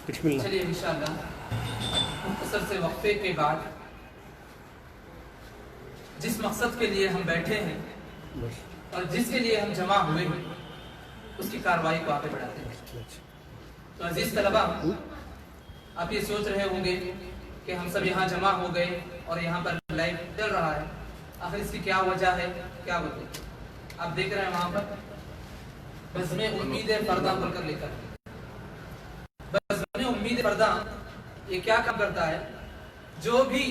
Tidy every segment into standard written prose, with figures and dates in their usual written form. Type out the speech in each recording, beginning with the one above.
چلیے انشاءاللہ مختصر سے وقفے کے بعد جس مقصد کے لیے ہم بیٹھے ہیں اور جس کے لیے ہم جمع ہوئے ہیں اس کی کارروائی کو آگے بڑھاتے ہیں. تو عزیز طلبہ، آپ یہ سوچ رہے ہوں گے کہ ہم سب یہاں جمع ہو گئے اور یہاں پر لائیو چل رہا ہے، آخر اس کی کیا وجہ ہے، کیا وجہ؟ آپ دیکھ رہے ہیں وہاں پر بزم امید فردہ بول کر لکھا ہے. بزم امید فردہ یہ کیا کام کرتا ہے؟ جو بھی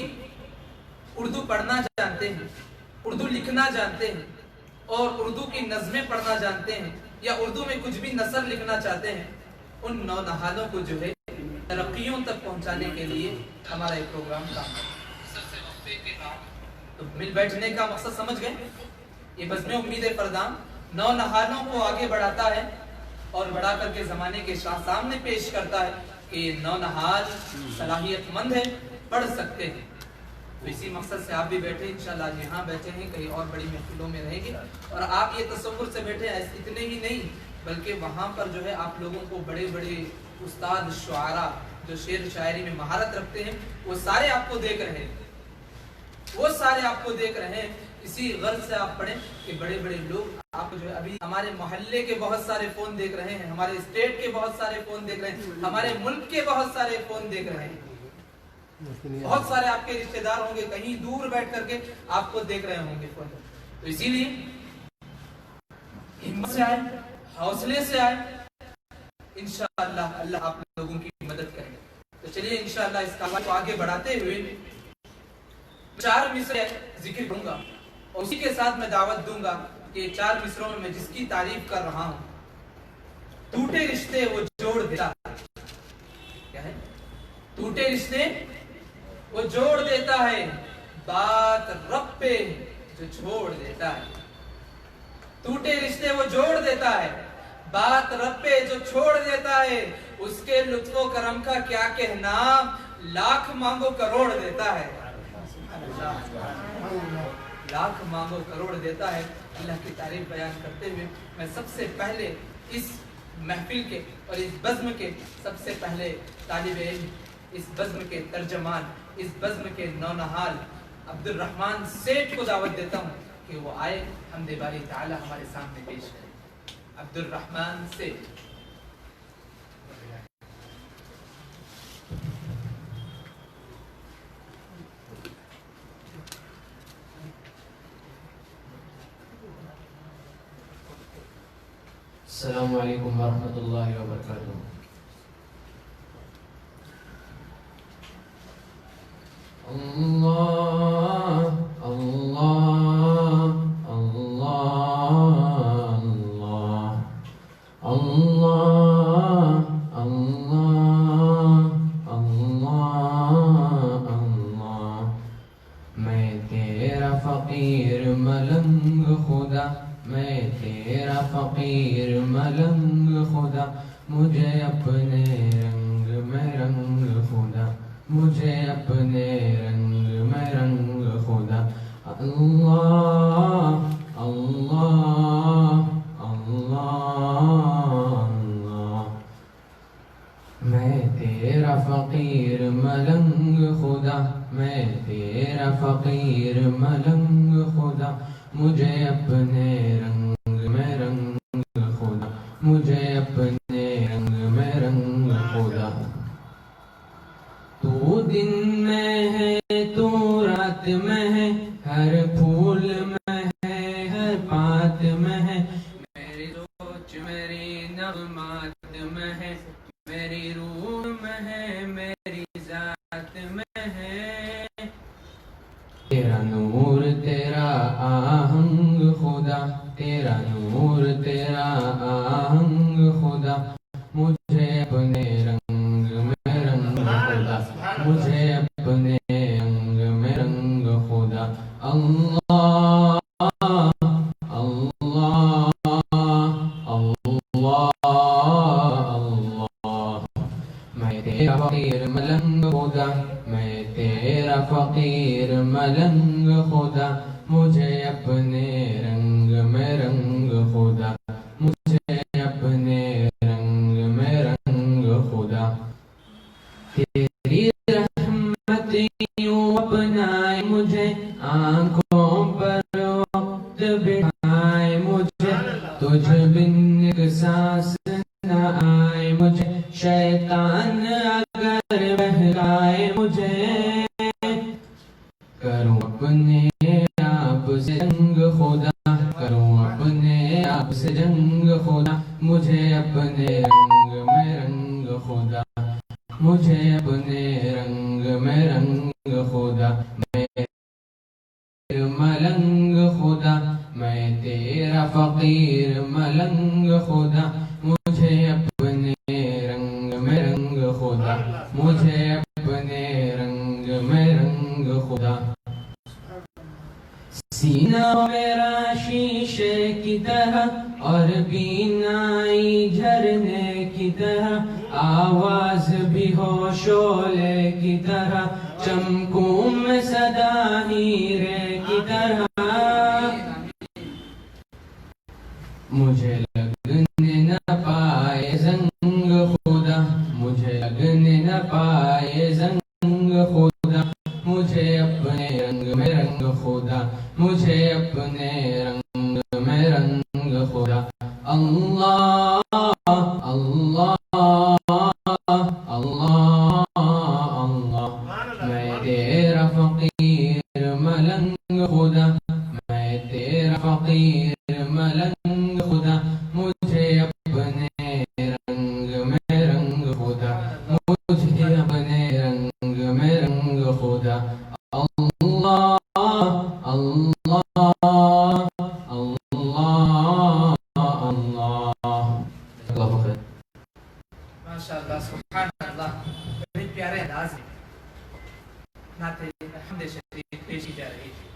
اردو پڑھنا جانتے ہیں، اردو لکھنا جانتے ہیں اور اردو کی نظمیں پڑھنا جانتے ہیں یا اردو میں کچھ بھی نثر لکھنا چاہتے ہیں، ان نونہالوں کو جو ہے ترقیوں تک پہنچانے کے لیے ہمارا ایک پروگرام کام ہے. تو مل بیٹھنے کا مقصد سمجھ گئے؟ یہ بزم امید فردان نونہالوں کو آگے بڑھاتا ہے اور بڑھا کر کے زمانے کے شاہ سامنے پیش کرتا ہے کہ یہ نونہال صلاحیت مند ہے، پڑھ سکتے ہیں. تو اسی مقصد سے آپ بھی بیٹھے انشاءاللہ. آج یہاں بیٹھے ہیں، کہیں اور بڑی محفلوں میں رہیں گے اور آپ یہ تصور سے بیٹھے ہیں اتنے ہی نہیں بلکہ وہاں پر جو ہے آپ لوگوں کو بڑے بڑے استاد شعراء جو شعر شاعری میں مہارت رکھتے ہیں وہ سارے آپ کو دیکھ رہے ہیں، وہ سارے آپ کو دیکھ رہے ہیں. اسی غرض سے آپ پڑھیں کہ بڑے بڑے لوگ آپ جو ہے ابھی ہمارے محلے کے بہت سارے فون دیکھ رہے ہیں، ہمارے اسٹیٹ کے بہت سارے فون دیکھ رہے ہیں، ہمارے ملک کے بہت سارے فون دیکھ رہے ہیں. بہت سارے آپ کے رشتہ دار ہوں گے کہیں دور بیٹھ کر کے آپ کو دیکھ رہے ہوں گے فون. تو اسی لیے ہمت سے آئے، حوصلے سے آئے، انشاءاللہ اللہ آپ لوگوں کی مدد کرے. تو چلیے انشاءاللہ اس کام کو آگے بڑھاتے ہوئے 4 مصرع ذکر کروں گا اور اسی کے ساتھ میں دعوت دوں گا کہ 4 مصروں میں جس کی تعریف کر رہا ہوں، ٹوٹے رشتے وہ جوڑ دیتا ہے. کیا ہے؟ ٹوٹے رشتے وہ جوڑ دیتا ہے، بات رب پہ جو چھوڑ دیتا ہے. ٹوٹے رشتے وہ جوڑ دیتا ہے، بات رب پہ جو چھوڑ دیتا ہے. اس کے لطف و کرم کا کیا کہنا، لاکھ مانگو کروڑ دیتا ہے. لاکھ مانگو کروڑ دیتا ہے. اللہ کی تعریف بیان کرتے ہوئے میں سب سے پہلے اس محفل کے اور اس بزم کے سب سے پہلے طالب علم، اس بزم کے ترجمان، اس بزم کے نونہال عبد الرحمن سیٹھ کو دعوت دیتا ہوں کہ وہ آئے حمد باری تعالی ہمارے سامنے پیش کریں. عبد الرحمن سیٹھ. السلام علیکم ورحمۃ اللہ وبرکاتہ. اللہ اللہ اللہ اللہ اللہ اللہ اللہ. میں تیرا فقیر ملنگ خدا، میں تیرا فقیر ملنگ خدا، مجھے اپنے رنگ میں رنگ خدا، مجھے اپنے رنگ میں رنگ خدا. اللہ اللہ اللہ اللہ. میں تیرا فقیر ملنگ خدا، میں تیرا فقیر ملنگ خدا، مجھے اپنے رنگ میں رنگ خدا، مجھے اپنے رنگ میں رنگ خدا. تو دن میں ہے تو رات میں ہے، ہر پھول میں ہے ہر بات میں ہے، میری سوچ میری نغمات میں ہے، میری روح میں ہے میری ذات میں ہے. تیرا نور تیرا آہنگ خدا، تیرا نور تیرا آہنگ خدا، مجھے اپنے رنگ میں رنگ خدا، مجھے اپنے رنگ میں رنگ خدا. اللہ اللہ اللہ اللہ. میں تیرا فقیر ملنگ خدا، میں تیرا فقیر ملنگ خدا، مجھے اپنے رنگ میں رنگ خدا، مجھے اپنے رنگ میں رنگ خدا. شیطان اگر بہکائے مجھے کروں اپنے آپ سے جنگ خدا کروں اپنے آپ سے جنگ خدا مجھے اپنے رنگ میں رنگ خدا مجھے اپنے رنگ میں رنگ خدا میں ملنگ خدا میں تیرا فقیر ملنگ خدا مجھے اپنے رنگ میں رنگ خدا مجھے اپنے رنگ میں رنگ خدا سینہ میرا شیشے کی طرح اور بینائی جھرنے کی طرح آواز بھی ہو شعلے کی طرح چمکوں میں صدا ہیرے کی طرح مجھے لگنے نہ پائے زنگ خدا مجھے لگنے نہ پائے زنگ خدا مجھے اپنے رنگ میں رنگ خدا مجھے اپنے رنگ میں رنگ خدا اللہ اللہ اللہ اللہ میں تیرا فقیر ملنگ خدا میں تیرا فقیر ملنگ خدا مجھے اپنے رنگ میں رنگ خدا مجھے اپنے رنگ میں رنگ خدا اللہ اللہ اللہ اللہ ماشاءاللہ سبحان اللہ، بڑے پیارے انداز میں نعت حمد شریف پیش کی جا رہی ہے۔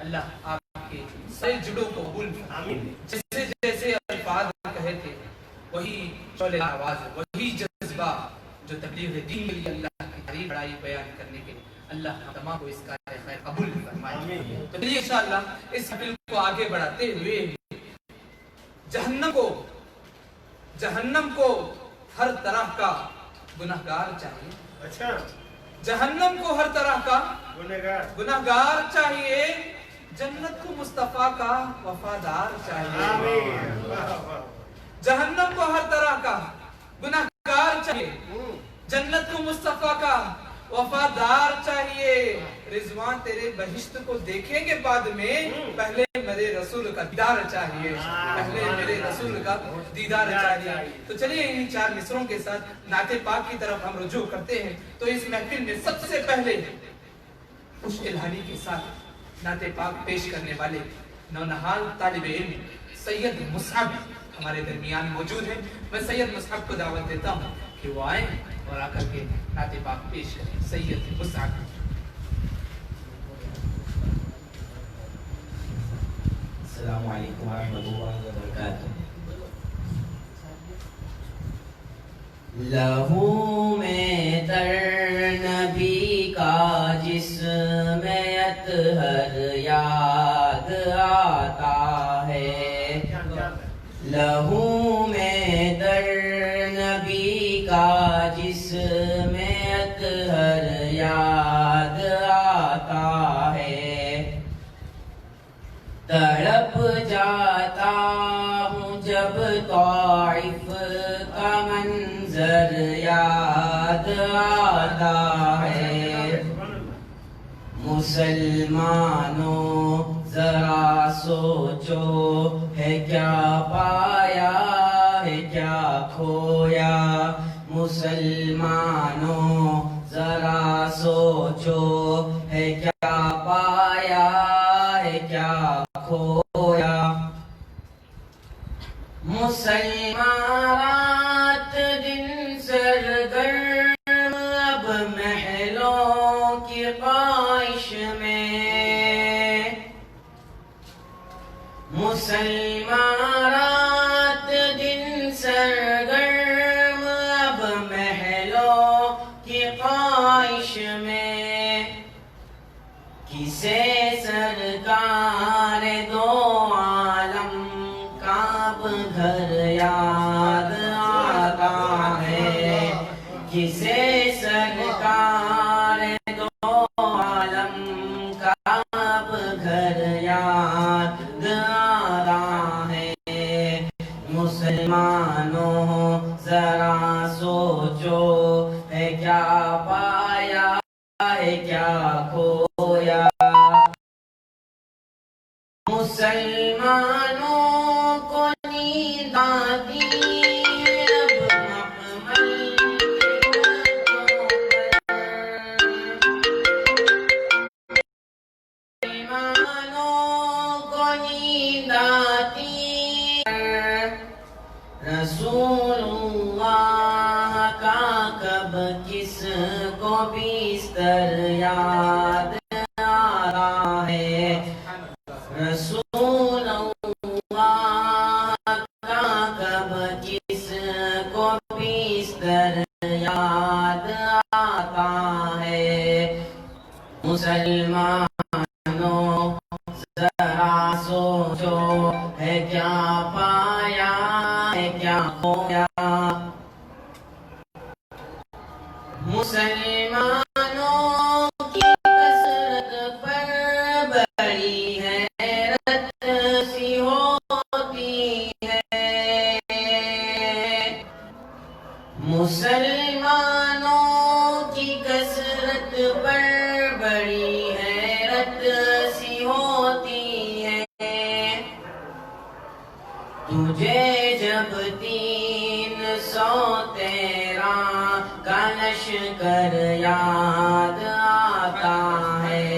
اللہ آپ کے سارے جڑوں کو قبول فرمائے۔ جیسے جیسے الفاظ کہے تھے وہی شعلے آواز وہی جذبہ جو تبلیغ دین کے لیے اللہ کی تعریف بڑائی بیان کرنے کے لیے اللہ ہم تمام کو اس کا خیر قبول فرمائے۔ تو چلیے انشاءاللہ اس محفل کو آگے بڑھاتے ہوئے جہنم کو ہر طرح کا گناہگار چاہیے۔ اچھا، جہنم کو ہر طرح کا گناہگار چاہیے، جنت کو مصطفیٰ کا وفادار چاہیے۔ جہنم کو ہر طرح کا گناہگار چاہیے، جنت کو مصطفیٰ کا وفادار چاہیے۔ رضوان تیرے بہشت کو دیکھیں گے بعد میں، پہلے میرے رسول کا دیدار چاہیے، پہلے میرے رسول کا دیدار چاہیے۔ تو چلیے ان چار مصروں کے ساتھ نعت پاک کی طرف ہم رجوع کرتے ہیں۔ تو اس محفل میں سب سے پہلے خوش الہانی کے ساتھ نعت پاک پیش کرنے والے نونہال طالب علم سید مصعب ہمارے درمیان موجود ہیں۔ میں سید مصعب کو دعوت دیتا ہوں کہ وہ آئیں اور آ کر کے نعت پاک پیش کریں۔ سید مصعب۔ السلام علیکم ورحمۃ اللہ وبرکاتہ۔ لہو میں تر نبی کا جسم اطہر یاد آتا ہے، لہو میں تر نبی کا جسم اطہر یاد آتا ہے، تڑپ جاتا ہوں جب طائف کا منظر یاد آتا ہے۔ مسلمانوں ذرا سوچو، ہے کیا پایا ہے کیا کھویا، مسلمانوں ذرا سوچو، ہے کیا پایا ہے کیا کھویا۔ مسلمان رات دن سرگرم اب محلوں کی خواہش میں، مسلمان رات دن سرگرم اب محلوں کی خواہش میں، کسے سرکار دو عالم کا اب گھر یاد آتا ہے، کسے سرکار دو عالم کا اب گھر یاد آتا ہے۔ مسلمانوں ذرا سو سوچو ہے کیا پایا ہے کیا کھویا مسلمانوں کو نیند آتی اب محمل رسول اللہ کا کب کس کو بستر یاد آ رہا ہے رسول اللہ کا کب کس کو بستر یاد آتا ہے مسلمانوں ذرا سوچو ہے کیا پایا ہے کیا کھویا مسلمانوں کی کثرت پر بڑی حیرت سی ہوتی ہے مسلمانوں کی کثرت پر بڑی حیرت سی ہوتی ہے تجھے جب 313 کا لشکر یاد آتا ہے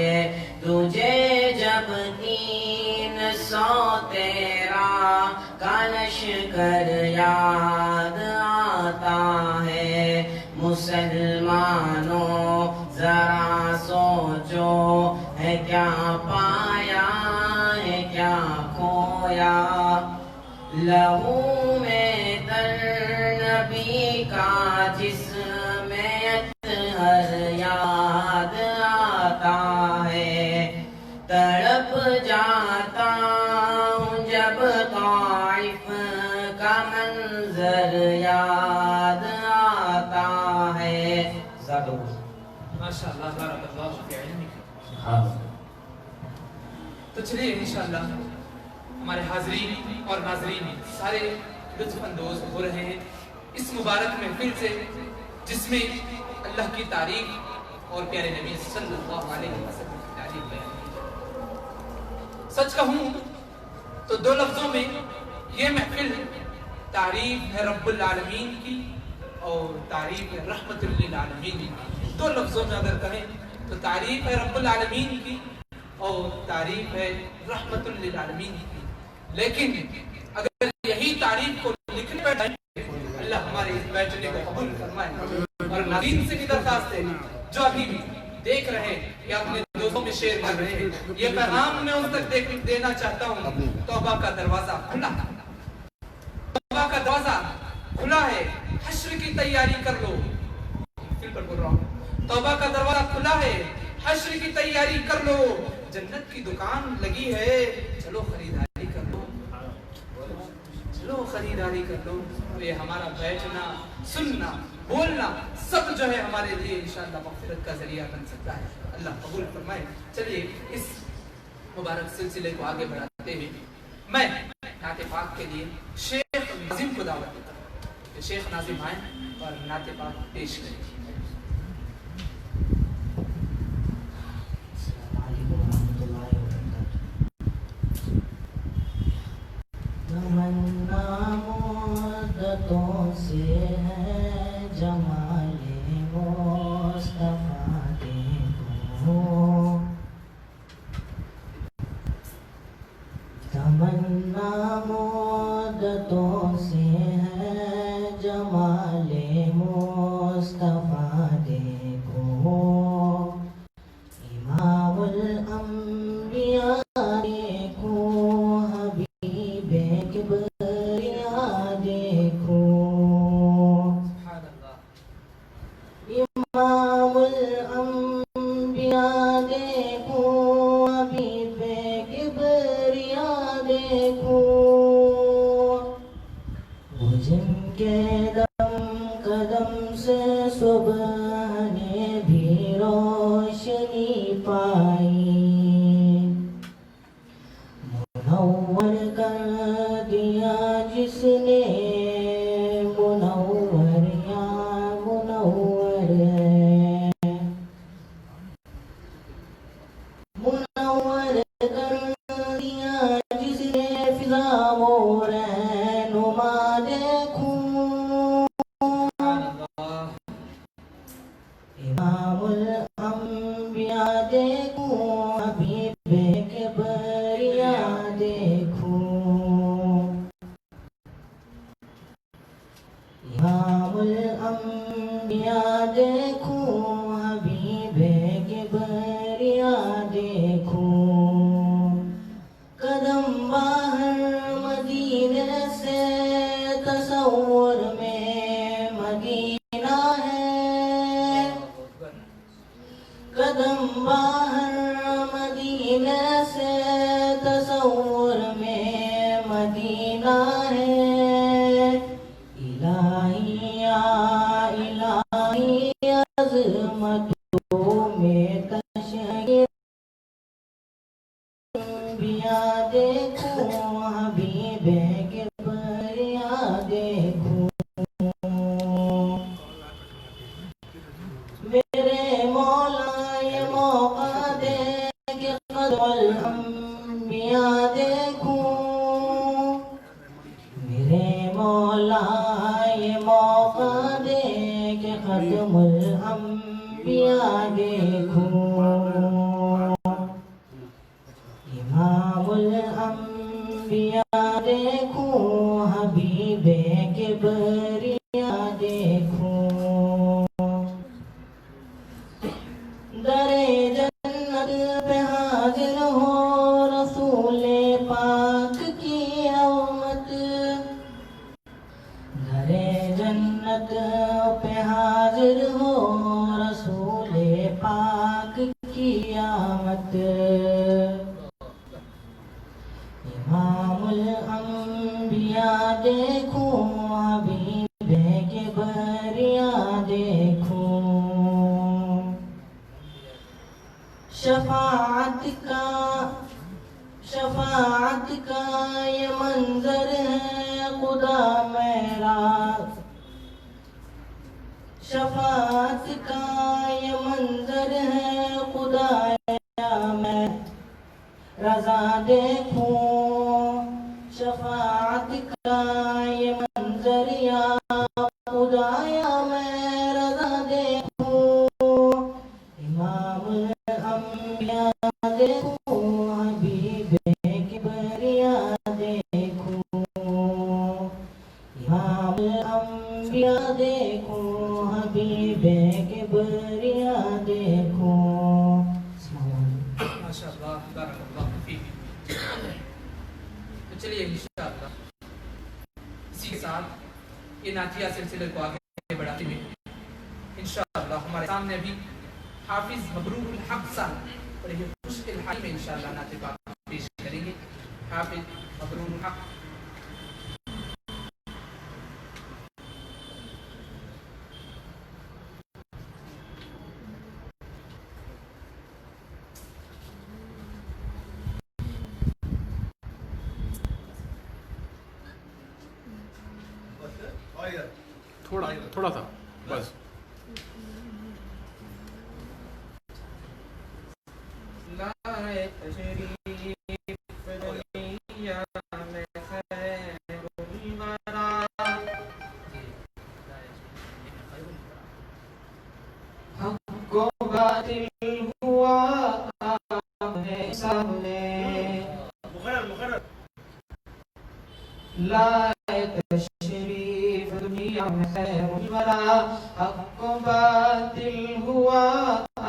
تجھے جب 313 کا لشکر یاد آتا ہے مسلمانوں ذرا سوچو ہے کیا پایا ہے کیا کھویا لہو میں تر نبی کا جسم اطہر یاد آتا ہے تڑپ جاتا ہوں جب طائف کا منظر یاد آتا ہے ماشاءاللہ بارک اللہ فی علمک تو چلیے انشاءاللہ ہمارے حاضرین اور ناظرین سارے لطف اندوز ہو رہے ہیں اس مبارک محفل سے جس میں اللہ کی تعریف اور پیارے نبی صلی اللہ علیہ وسلم کی تعریف بیان کی سچ کہوں تو 2 لفظوں میں یہ محفل تعریف ہے رب العالمین کی اور تعریف ہے رحمت للعالمین کی 2 لفظوں میں اگر کہیں تو تعریف ہے رب العالمین کی اور تعریف ہے رحمت للعالمین کی لیکن اگر یہی تعریف کو لکھنے بیٹھے اللہ ہمارے اس بیٹھنے کو قبول فرمائے اور ناظرین سے بھی درخواست ہے جو ابھی بھی دیکھ رہے ہیں یا اپنے دوستوں میں شیئر کر رہے ہیں یہ پیغام میں ان تک دینا چاہتا ہوں توبہ کا دروازہ کھلا توبہ کا دروازہ کھلا ہے حشر کی تیاری کر لو پھر پر بول رہا ہوں توبہ کا دروازہ کھلا ہے حشر کی تیاری کر لو جنت کی دکان لگی ہے چلو خریداری کر لو چلو خریداری کر لو یہ ہمارا بیٹھنا سننا بولنا سب جو ہے ہمارے لیے انشاءاللہ مغفرت کا ذریعہ بن سکتا ہے اللہ قبول فرمائے چلیے اس مبارک سلسلے کو آگے بڑھاتے ہوئے میں نعت پاک کے لیے شیخ ناظم کو دعوت دیتا ہوں کہ شیخ ناظم آئیں اور نعت پاک پیش کریں تمنا مدتوں سے ہے جمال مصطفیٰ دیکھو تمنا مدتوں سے ہے جمال مصطفیٰ دیکھو امام الانبیاء دیکھو امام الانبیاء دیکھو حبیب کبریا دیکھو وہ جن کے دم قدم سے صبح نے بھی روشنی پائی منور کر دیا جس نے منور یاد بریا دیکھوں حبیب کے بریا دیکھوں قدم باہر مدینے سے تصور میں مدینہ ہے قدم باہر مدینے سے تصور میں مدینہ ہے الہی یا الہی عظمتوں میں تشہیر انبیاء دیکھوں حبیب کے بریا دیکھوں میرے مولا یہ موقع دے کہ قدم الانبیاء دیکھوں میرے مولا یہ موقع دے کہ ختم الانبیاء دیکھوں امام الانبیاء دیکھوں حبیب کے بریا دیکھوں در جنت پہ حاضر ہو رسول پاک کی امت در جنت پہ حاضر ہو رسول پاک کی آمد امام الانبیاء دیکھوں حبیب کے بریا دیکھوں شفاعت کا یہ منظر ہے خدا میرا شفاعت کا یہ منظر ہے خدایا میں رضا دیکھوں شفاعت کا یہ منظر یا خدایا میں رضا دیکھوں امام الانبیاء دیکھوں حبیب کی بریا دیکھوں امام الانبیاء دیکھوں حبیب کی بریا دیکھوں ماشاء اللہ بارک اللہ فیک. تو چلیے انشاءاللہ اسی کے ساتھ یہ نعتیہ سلسلے کو آگے بڑھاتے ہوئے انشاءاللہ ہمارے سامنے ابھی حافظ مبرور الحق صاحب اور یہ خوش الحال میں انشاءاللہ نعت پاک پیش کریں گے. حافظ مبرور الحق. تھوڑا تھا بس. لائے تشریف دنیا میں خیر الورا حق کو باطل ہوا آمنے سامنے لائے تشریف دنیا میں خیر الورا حق کو باطل ہوا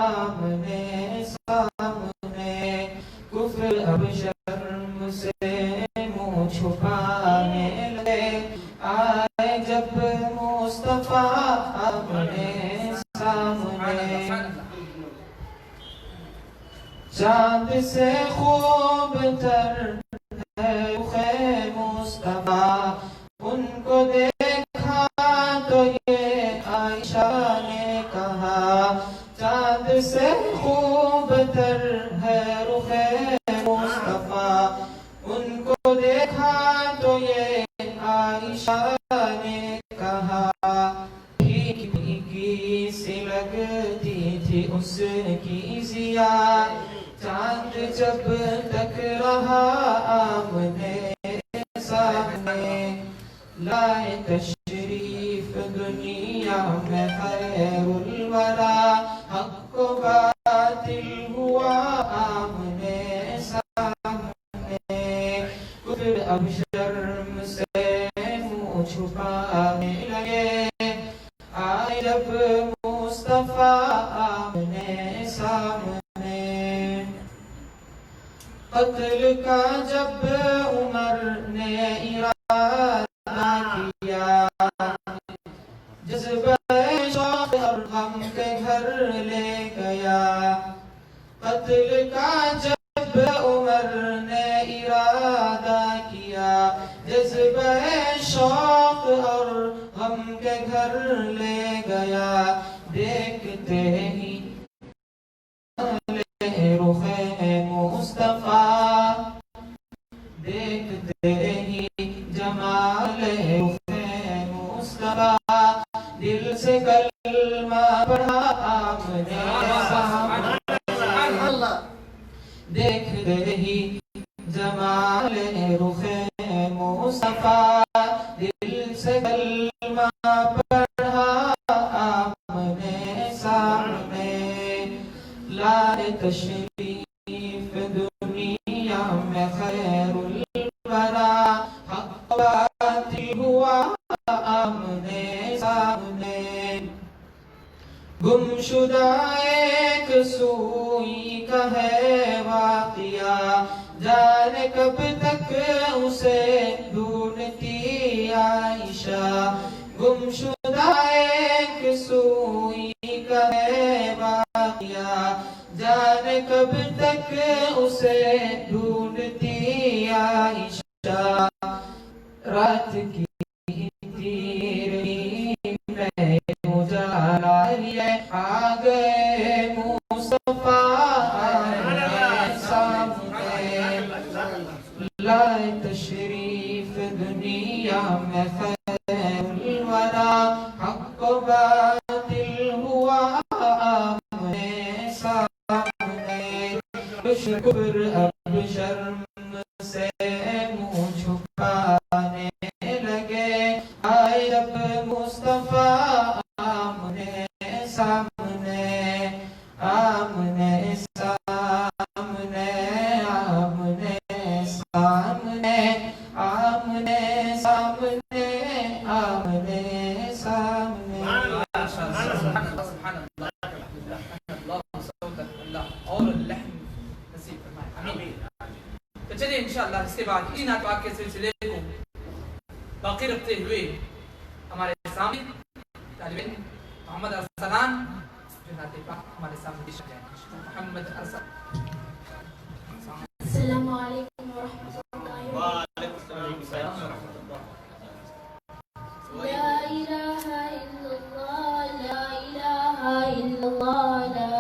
آمنے سامنے کفر اب شرم سے منہ چھپانے لگے آئے جب مصطفیٰ آمنے سامنے چاند سے خوب تر ہے رخ مصطفیٰ ان کو دیکھا تو یہ عائشہ نے کہا چاند سے خوب تر ہے رخ مصطفیٰ ان کو دیکھا تو یہ عائشہ نے کہا بھیک بھیکی سی لگتی تھی اس کی ضیا چاند جب تک رہا آمنے سامنے لائے تشریف دنیا میں خیر الورا حق کو باطل ہوا آمنے سامنے کفر اب شرم سے منہ چھپانے لگے آئے جب مصطفیٰ آمنے سامنے قتل کا جب عمر نے ارادہ کیا جذبہ شوق اور غم کے گھر لے گیا قتل کا جب عمر نے ارادہ کیا جذبہ شوق اور غم کے گھر لے گیا دیکھتے ہی رخ مصطفیٰ دیکھتے ہی جمال رخ مصطفیٰ دل سے کلمہ پڑھا آمنے سامنے دیکھتے ہی جمال رخ مصطفیٰ دل سے کلمہ پڑھا آمنے سامنے لائے تشریف دنیا میں خیر الورا حق باطل ہوا آمنے سامنے گم شدہ ایک سوئی کا ہے واقعہ جانے کب تک اسے ڈھونڈتی عائشہ گم شدہ ایک سوئی کا ہے واقعہ جانے کب تک اسے ڈھونڈتی عائشہ رات کی اجالا لیے آ گئے مصطفیٰ آمنے سامنے لائے تشریف دنیا میں خیر الورا حق و باطل ہوا آمنے سامنے شکر اب شرم سے منہ چھپانے لگے آئے جب مصطفیٰ آمنے سامنے آمنے سامنے آمنے سامنے آمنے سامنے آمنے سامنے اور اللحن نصیب فرمائے آمین. تو چلیے انشاءاللہ اس کے بعد ان نعت کے سلسلے کو باقی رکھتے ہوئے ہمارے سامنے طالب علم محمد ارسلان جو نعت پاک ہمارے سامنے پیش کریں. محمد ارسلان. السلام علیکم ورحمۃ اللہ وبرکاتہ. لا الہ الا اللہ لا الہ الا اللہ لا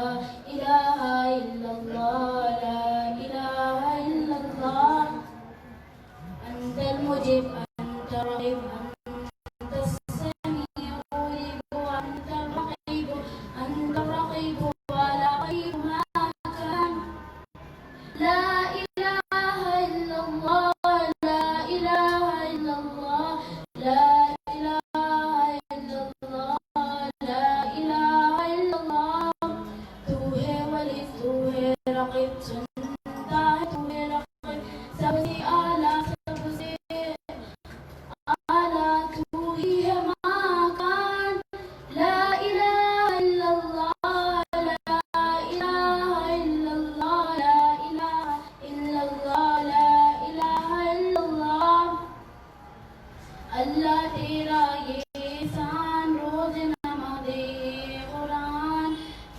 الہ الا اللہ لا الہ الا اللہ انت المجیب انت الرقیب انت السمیع المریب انت الرقیب انت الرقیب ولا غیب ما کان لا الہ الا اللہ لا الہ الا اللہ لا الہ الا اللہ لا الہ الا اللہ تو ہے ولی تو ہے رقیب سنتا ہے تو ہے رقیب سب سے اعلیٰ سب سے اعلیٰ تو ہی ہے مکان لا الہ الا اللہ لا الہ الا اللہ لا الہ الا اللہ لا الہ الا اللہ اللہ تیرا یہ احسان روز نماز قرآن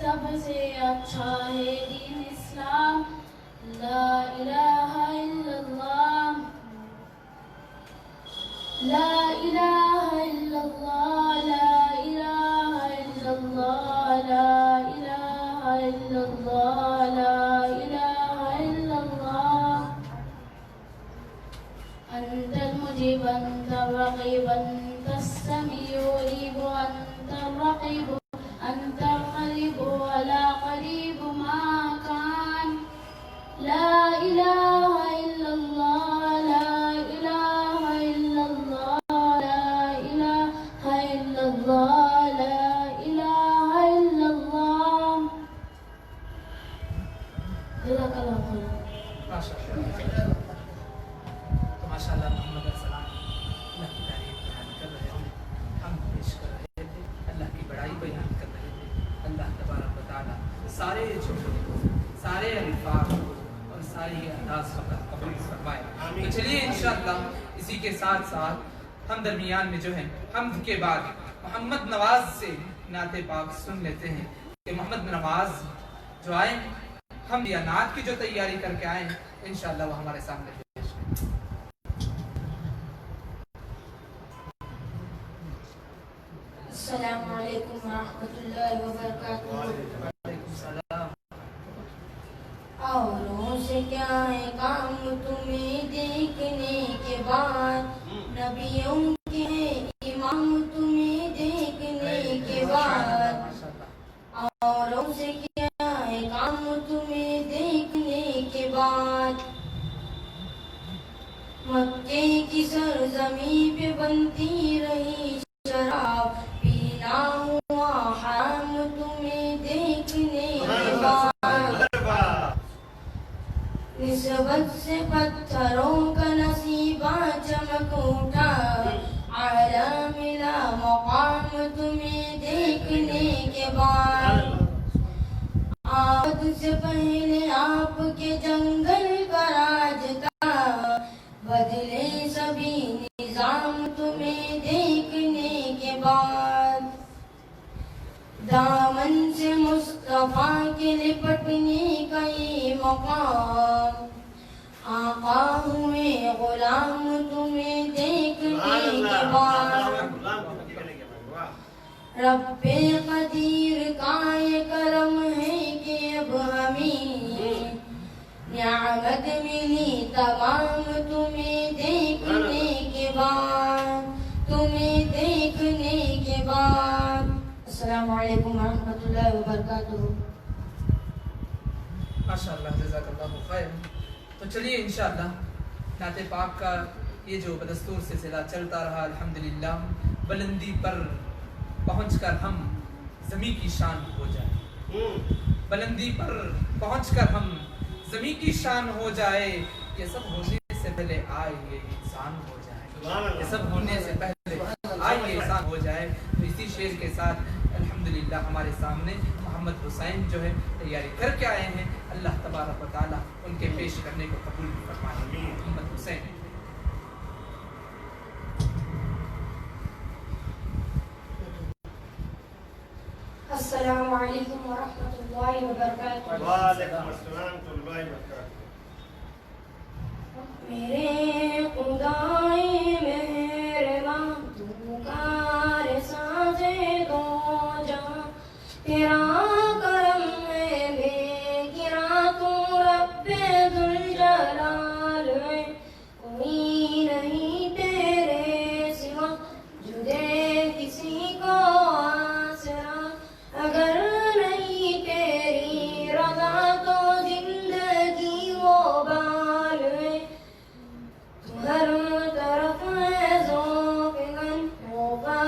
سب سے اچھا ہے دین اسلام لا الہ الا اللہ لا الہ الا اللہ لا الہ الا اللہ لا الہ الا اللہ لا الہ الا اللہ انت المجیب انت الرقیب انت السمیع المریب انت الرقیب انت القریب ولا قریب ما کان لا الہ الا اللہ لا الہ الا اللہ لا الہ الا اللہ لا الہ الا اللہ. جزاک اللہ خیر. تو ماشاءاللہ محمد ارسلان اللہ کی تعریف بیان کر رہے ہیں ہم پیش کر رہے تھے اللہ کی بڑائی بیان سارے جملے، سارے الفاظ اور ساری انداز فقط قبول فرمائے. تو چلیے انشاءاللہ اسی کے ساتھ ساتھ ہم درمیان میں جو ہے حمد کے بعد محمد نواز سے نعت پاک سن لیتے ہیں کہ محمد نواز جو آئے ہم یا نعت کی جو تیاری کر کے آئے ہیں انشاءاللہ وہ ہمارے سامنے پیش کریں. السلام علیکم ورحمۃ اللہ وبرکاتہ. وعلیکم السلام. اوروں سے کیا ہے کام تمہیں دیکھنے کے بعد، نبیوں کے امام تمہیں دیکھنے کے بعد. اوروں سے کیا ہے کام تمہیں دیکھنے کے بعد، مکے کی سرزمین پہ بنتی رہی شراب، پینا ہوا حرام تمہیں دیکھنے کے بعد. نسبت سے پتھروں کا نصیبہ چمک اٹھا، اعلیٰ ملا مقام تمہیں دیکھنے کے بعد. آمد سے پہلے آپ کے جنگل کا راج تھا، بدلے سبھی نظام تمہیں دیکھنے کے بعد. دامن سے مصطفیٰ کے لپٹنے کا یہ مقام، آقا ہوئے غلام تمہیں دیکھنے کے بعد. رب قدیر کا یہ کرم ہے کہ اب ہمیں نعمت ملی تمام تمہیں دیکھنے کے بعد، تمہیں دیکھنے کے بعد. السلام علیکم ورحمۃ اللہ وبرکاتہ. ماشاءاللہ جزاک اللہ خیر. تو چلیے انشاءاللہ نعت پاک کا یہ جو بدستور سلسلہ چلتا رہا الحمدللہ، بلندی پر پہنچ کر ہم زمین کی شان ہو جائے، بلندی پر پہنچ کر ہم زمین کی شان ہو جائے. یہ سب ہونے سے پہلے آئیے انسان ہو جائے، یہ سب ہونے سے پہلے آئیے انسان ہو جائے. تو اسی شعر کے ساتھ الحمدللہ ہمارے سامنے محمد حسین جو ہے تیاری کر کے آئے ہیں. اللہ تبارک و تعالیٰ ان کے پیش کرنے کو قبول فرمائے. محمد حسین. السلام علیکم ورحمۃ اللہ وبرکاتہ. وعلیکم السلام ورحمۃ اللہ وبرکاتہ. میرے خدائے مہرباں تو کار سازے دو جہاں، تیرا کرم ہے بے گرا، تو رب ذوالجلال ہے. کوئی نہیں تیرے سوا جو دے کسی کو آسرا، اگر نہیں تیری رضا تو زندگی وہ بال ہے. ہر طرف ہے ذوق گن وفا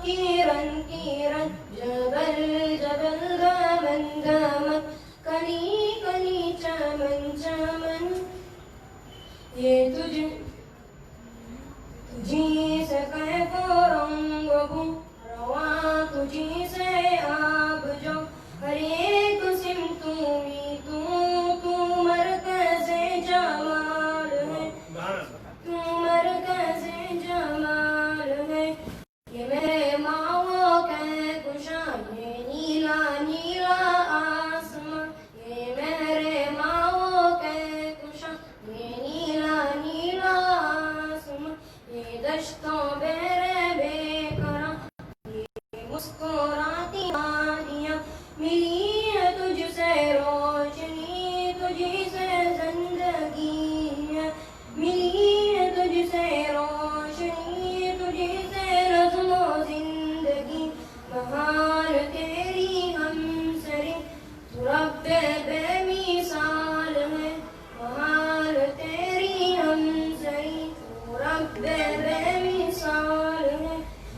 کرن کرن، جبل جبل دامن دامن، کلی کلی چمن چمن. یہ تجھی سے کیف و رنگ بو، رواں تجھی سے آب جو، ہر ایک سمت میں تو مرکز جمال ہے، تو مرکز جمال ہے. یہ میرے ماں کے کشا، یہ نیلا نیلا آسمان، یہ میرے ماں کے کشا، یہ نیلا نیلا آسمان. یہ دشتوں بیرے بے کرا، یہ مسکراتی وادیاں، ملی ہے تجھ سے روشنی، تجھ سے زندگی ہے. ملی ہے تجھ سے روشنی، تجھ سے نظم و زندگی. بہار تیری ہم سری، تو رب بے مثال ہے. بہار تیری ہم سری، تو رب بے مثال ہے.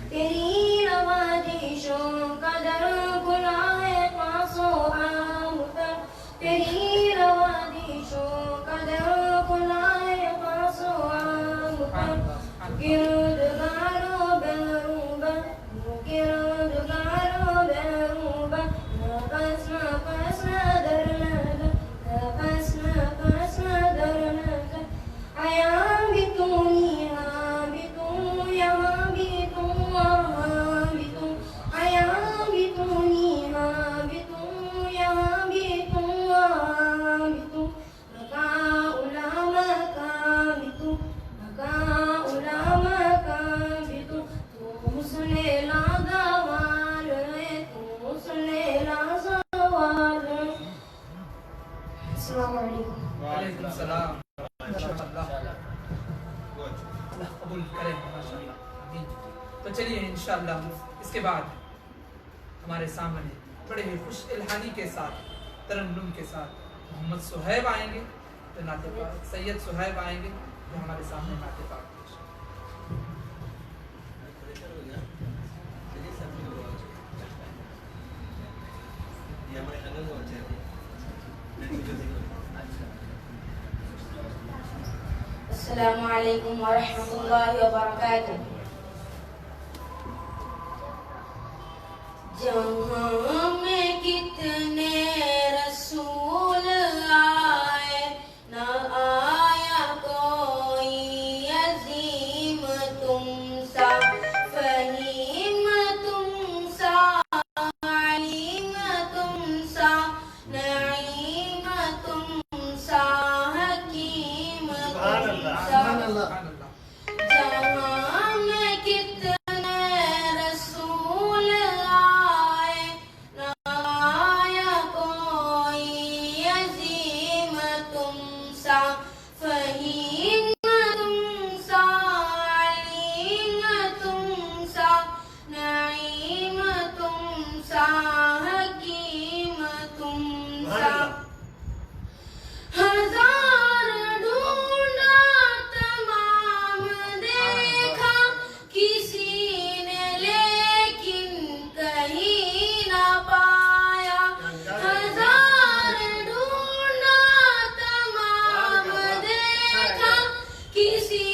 تیری نوازشوں کا در کھلا ہے پاس و عام تر، تیری نوازشوں کا در کھلا ہے پاس و عام تر. گردگارو بیروبہ، گردگارو بیروبہ، نفس وعلیکم السلام. اللہ قبول کرے ماشاءاللہ. آمین. تو چلیے انشاءاللہ اس کے بعد ہمارے سامنے بڑے ہی خوش الحانی کے ساتھ ترنم کے ساتھ محمد صہیب آئیں گے جو نعت پاک، سید صہیب آئیں گے جو ہمارے سامنے نعت پاک پیش کریں گے. السلام علیکم ورحمۃ اللہ وبرکاتہ. جہاں میں کتنے رسول آئے نہ آیا کوئی عظیم تم سا، فہیم تم سا، علیم تم سا، نعیم تم سا، حکیم تم سا. سبحان اللہ. جہاں میں کتنے رسول آئے نہ آیا کوئی عظیم تم سا، فہیم تم سا، علیم تم سا، نعیم تم سا، حکیم تم سا. ہزار ڈھونڈا تمام دیکھا کسی نے لیکن کہیں نہ پایا. ہزار ڈھونڈا تمام دیکھا کسی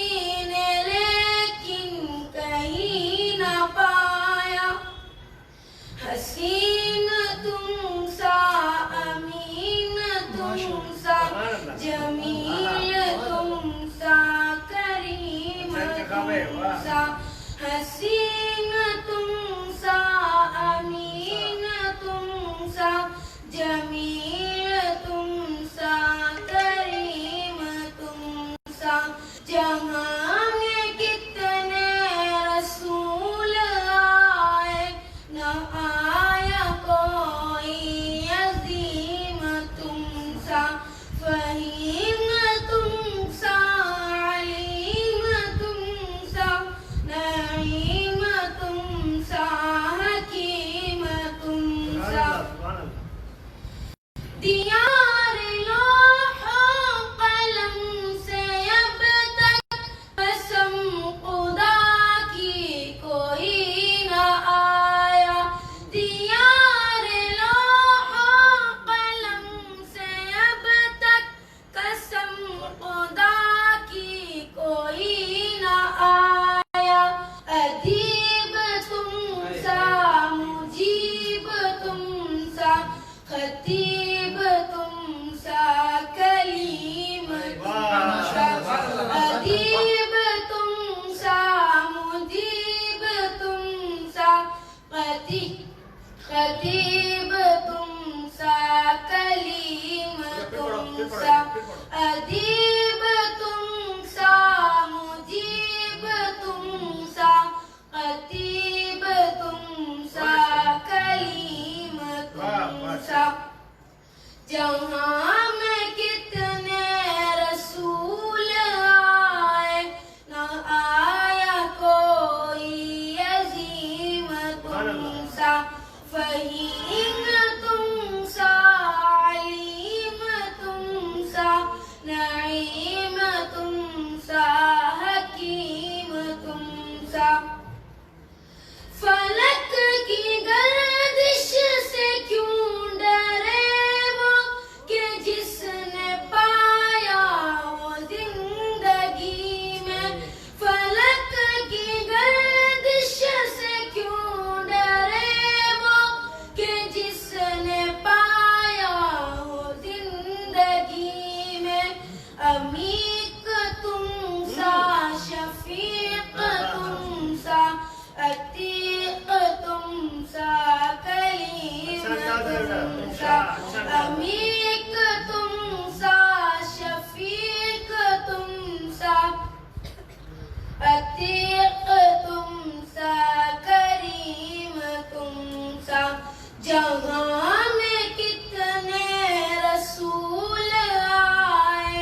نے لیکن کہیں نہ پایا. حسین تم سا، امین تم سا، جمیل تم سا، کریم تم سا. حسین تم سا، امین تم سا، جمیل تم سا، کریم تم سا. جہاں میں کتنے رسول آئے نہ آیا کوئی عظیم تم سا، فہیم تم سا، علیم تم سا، نعیم تم سا، حکیم تم سا. دیار لوح و قلم سے اب تک قسم خدا کی کوئی نہ آیا. دیار لوح و قلم سے اب تک قسم خدا کی کوئی نہ آیا. ادیب تم سا، مجیب تم سا، خطیب تم سا، کلیم تم سا. ادیب تم سا، مجیب تم سا، خطیب تم سا، کلیم تم سا. ادیب تم سا، مجیب تم سا، خطیب تم سا، کلیم تم سا. جہاں میں کتنے رسول آئے نہ آیا کوئی عظیم تم سا، فہیم تم سا، علیم تم سا، نعیم تم سا، حکیم تم سا. فلک کی گردش سے کیوں ڈرے وہ کہ جس نے پایا وہ زندگی میں. فلک کی گردش سے کیوں ڈرے وہ کہ جس نے پایا وہ زندگی میں. عمیق تم سا، شفیق تم سا، عتیق تم سا، کلیم تم سا. عمیق تم سا، شفیق تم سا، عتیق تم سا، کریم تم سا. جہاں میں کتنے رسول آئے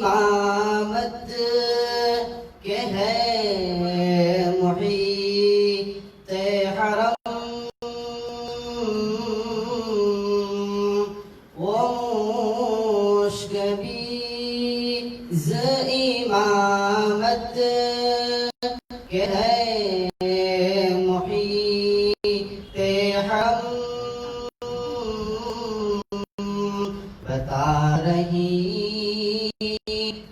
امامت کے ہے محیط حرم، وہ مشک بھی ز امامت کے ہے محیط حرم، بتا رہی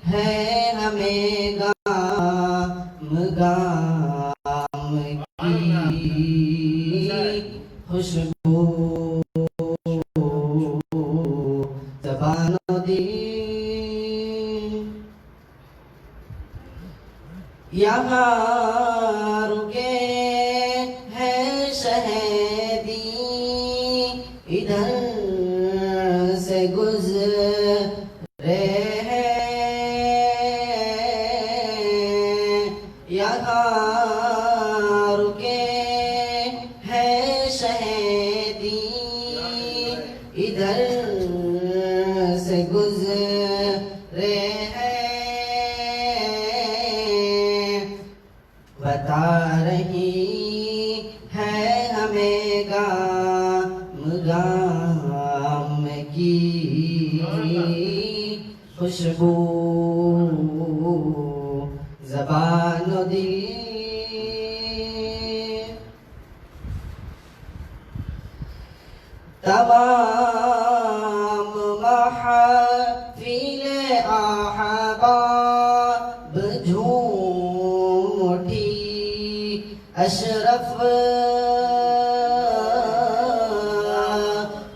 ہے ہمیں گام گام کی خوشبو، زبان و دل یہاں رکے ہیں شہیدی، ادھر سے گزرے ہیں، یہاں رکے ہیں شہیدی، ادھر سے گزرے ہیں، بتا رہی ہے ہمیں گام گام کی خوشبو، زبان و دل تمام محافل احباب جھوم اٹھی، اشرف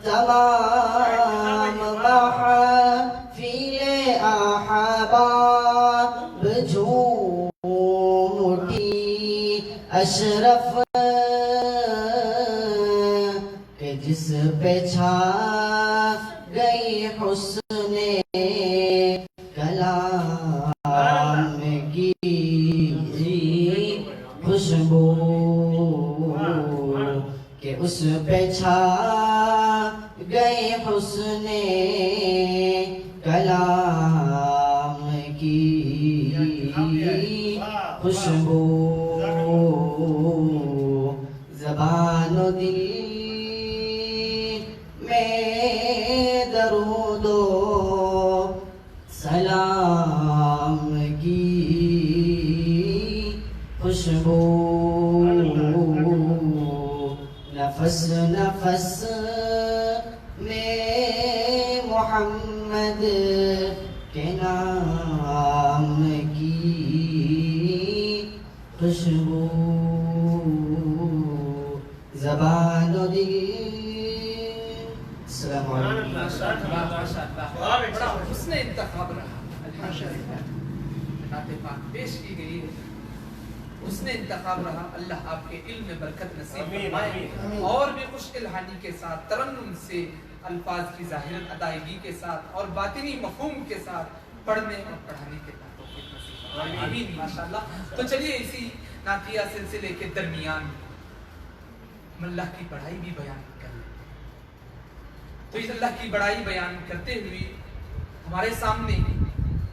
تمام محافل احباب جھوم اٹھی، اشرف کہ جس پہ چھا گئی حسن کلام کی خوشبو، کہ اس پہ چھا گئی حسن کلام کی خوشبو، زبان و دل میں درود و سلام کی خوشبو، نفس نفس میں محمد کے نام کی خوشبو، زبان و دل. السلام علیکم. بڑا حسن انتخاب رہا الحمدللہ، نعت پاک پیش کی گئی ہے، حسن انتخاب رہا. اللہ آپ کے علم میں برکت نصیب فرمائے، اور بھی خوش الہانی کے ساتھ ترنم سے الفاظ کی ظاہر ادائیگی کے ساتھ اور باطنی مفہوم کے ساتھ پڑھنے اور پڑھانے کے توفیق نصیب فرمائے. آمین ماشاءاللہ. تو چلیے اسی نعتیہ سلسلے کے درمیان ہم اللہ کی بڑائی بھی بیان کر لیں. تو اس اللہ کی بڑائی بیان کرتے ہوئے ہمارے سامنے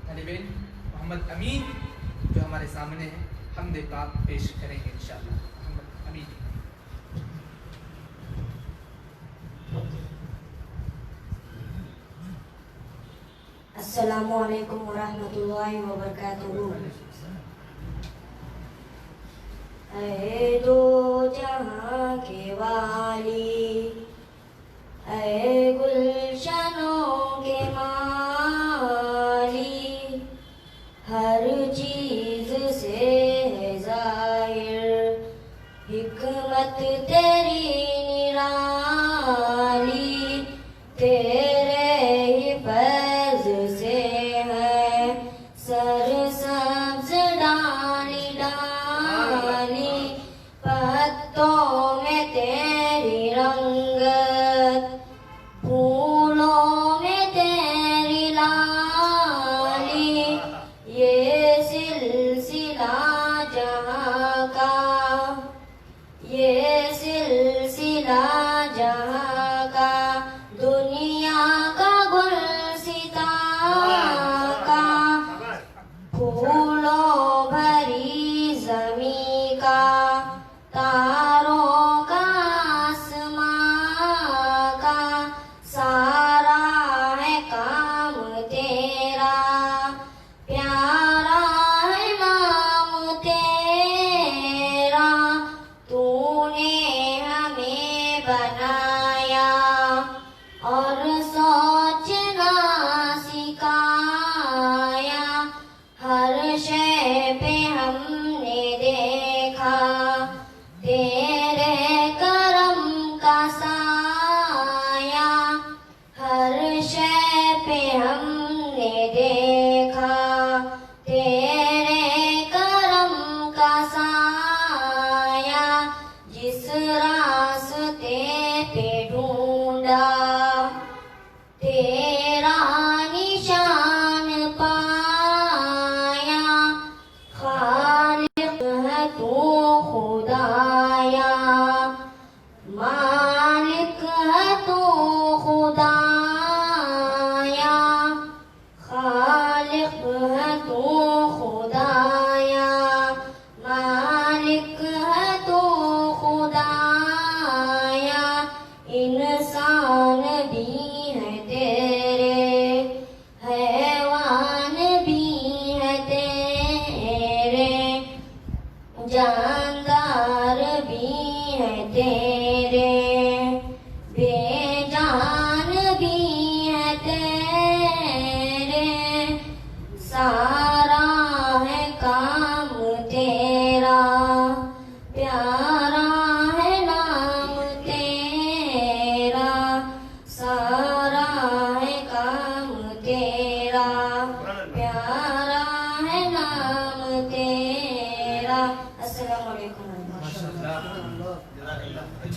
طالب علم محمد امین جو ہمارے سامنے ہیں حمد پاک پیش کریں گے انشاءاللہ. محمد امین. السلام علیکم ورحمۃ اللہ وبرکاتہ. اے دو جہاں کے والی، اے گلشنوں کے مالی، ہر چیز سے ہے ظاہر حکمت تیری نرالی، تیرے ہی فیض سے ہے سرسبز ڈالی ڈالی، پتوں میں تیری رنگت، پھولوں میں تیری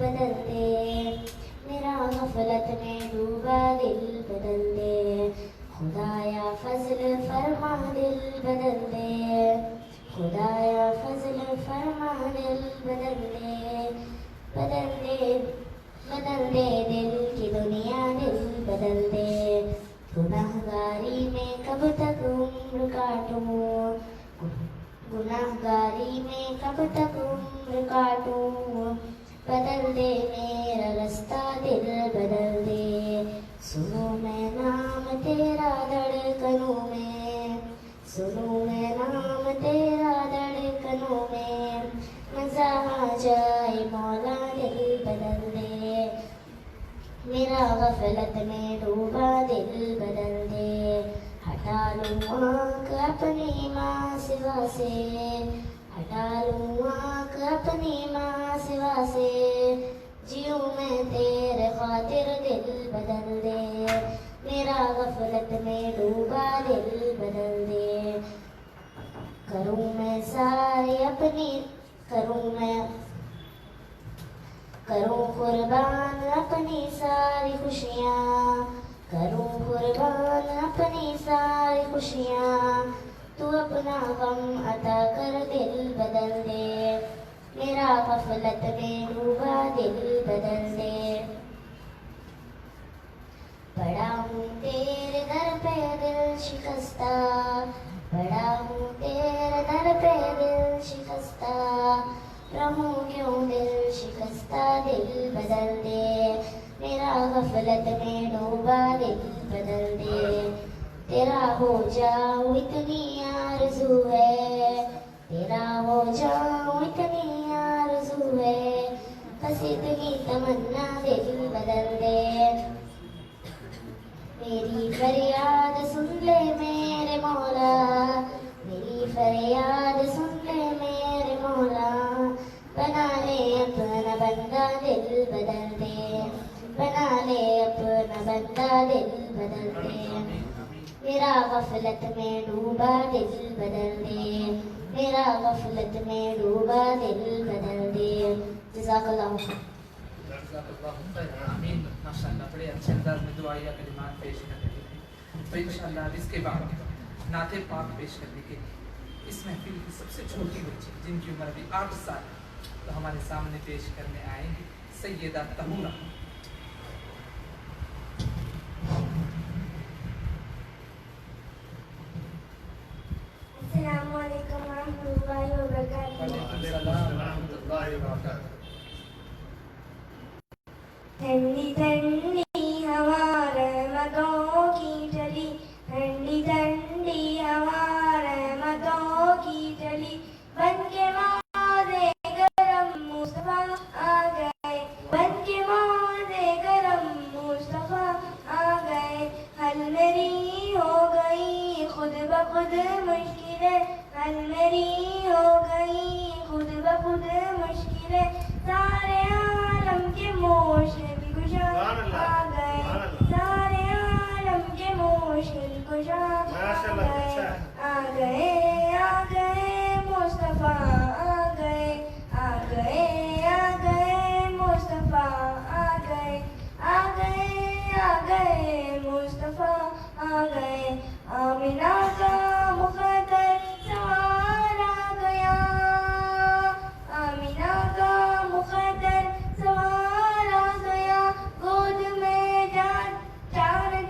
بدل دے میرا غفلت میں ڈوبا دل بدل دے خدایا فضل فرما دل بدل دے خدایا فضل فرما دل بدل دے بدل دے بدل دے دل کی دنیا دل بدل دے گناہگاری میں کب تک عمر کاٹوں گناہگاری میں کب تک عمر کاٹوں بدل دے میرا رستہ دل بدل دے سنوں میں نام تیرا دھڑکنوں میں سنوں میں نام تیرا دھڑکنوں میں مزہ آ جائے مولا دل بدل دے میرا غفلت میں ڈوبا دل بدل دے ہٹا لوں آنکھ اپنی ماں سوا سے ہٹا لوں آنکھ اپنی ماں سوا سے جیوں میں تیرے خاطر دل بدل دے میرا غفلت میں ڈوبا دل بدل دے کروں میں ساری اپنی کروں قربان اپنی ساری خوشیاں کروں قربان اپنی ساری خوشیاں تو اپنا غم عطا کر دل بدل دے میرا غفلت میں ڈوبا دل بدل دے پڑا ہوں تیرے در پہ دل شکستہ پڑا ہوں تیرے در پہ دل شکستہ رہوں کیوں دل شکستہ دل بدل دے میرا غفلت میں ڈوبا دل بدل دے تیرا ہو جاؤں اتنی آرزو ہے تیرا ہو جاؤں اتنی آرزو ہے بس اتنی تمنا دل بدل دے میری فریاد سن لے میرے مولا میری فریاد سن لے میرے مولا بنا لے اپنا بندہ دل بدل دے بنا لے اپنا بندہ دل بدل دے میرا غفلت میں ڈوبا دل بدل دے میرا غفلت میں ڈوبا دل بدل دے جزاک اللہ خیر آمین ماشاء اللہ بڑے اچھے انداز میں دعائیہ کلمات پیش کر رہے ہیں تو انشاءاللہ اب اس کے بعد نعت پاک پیش کرنے کے لیے اس محفل کی سب سے چھوٹی بچی جن کی عمر ابھی 8 سال تو ہمارے سامنے پیش کرنے آئیں گے سیدہ طہورہ السلام علیکم ورحمۃ اللہ وبرکاتہ ٹھنڈی ٹھنڈی ہوا رحمتوں کی چلی ٹھنڈی ٹھنڈی ہوا رحمتوں کی چلی بن کے ماذ کرم مصطفیٰ آ گئے بن کے ماذ کرم مصطفیٰ آ گئے حل میری ہو گئی خود بخود مشکلیں حل میری ہو گئی خود بخود مشکلیں سارے عالم کے مشکل کشا آ گئے سارے عالم کے مشکل کشا آ گئے آ گئے مصطفیٰ آ گئے آ گئے آ گئے مصطفیٰ آ گئے آ گئے آ گئے مصطفیٰ آ گئے آمنہ کا مقدر سوار آ گیا آمنہ کا مقدر سوار آ گیا گود میں جان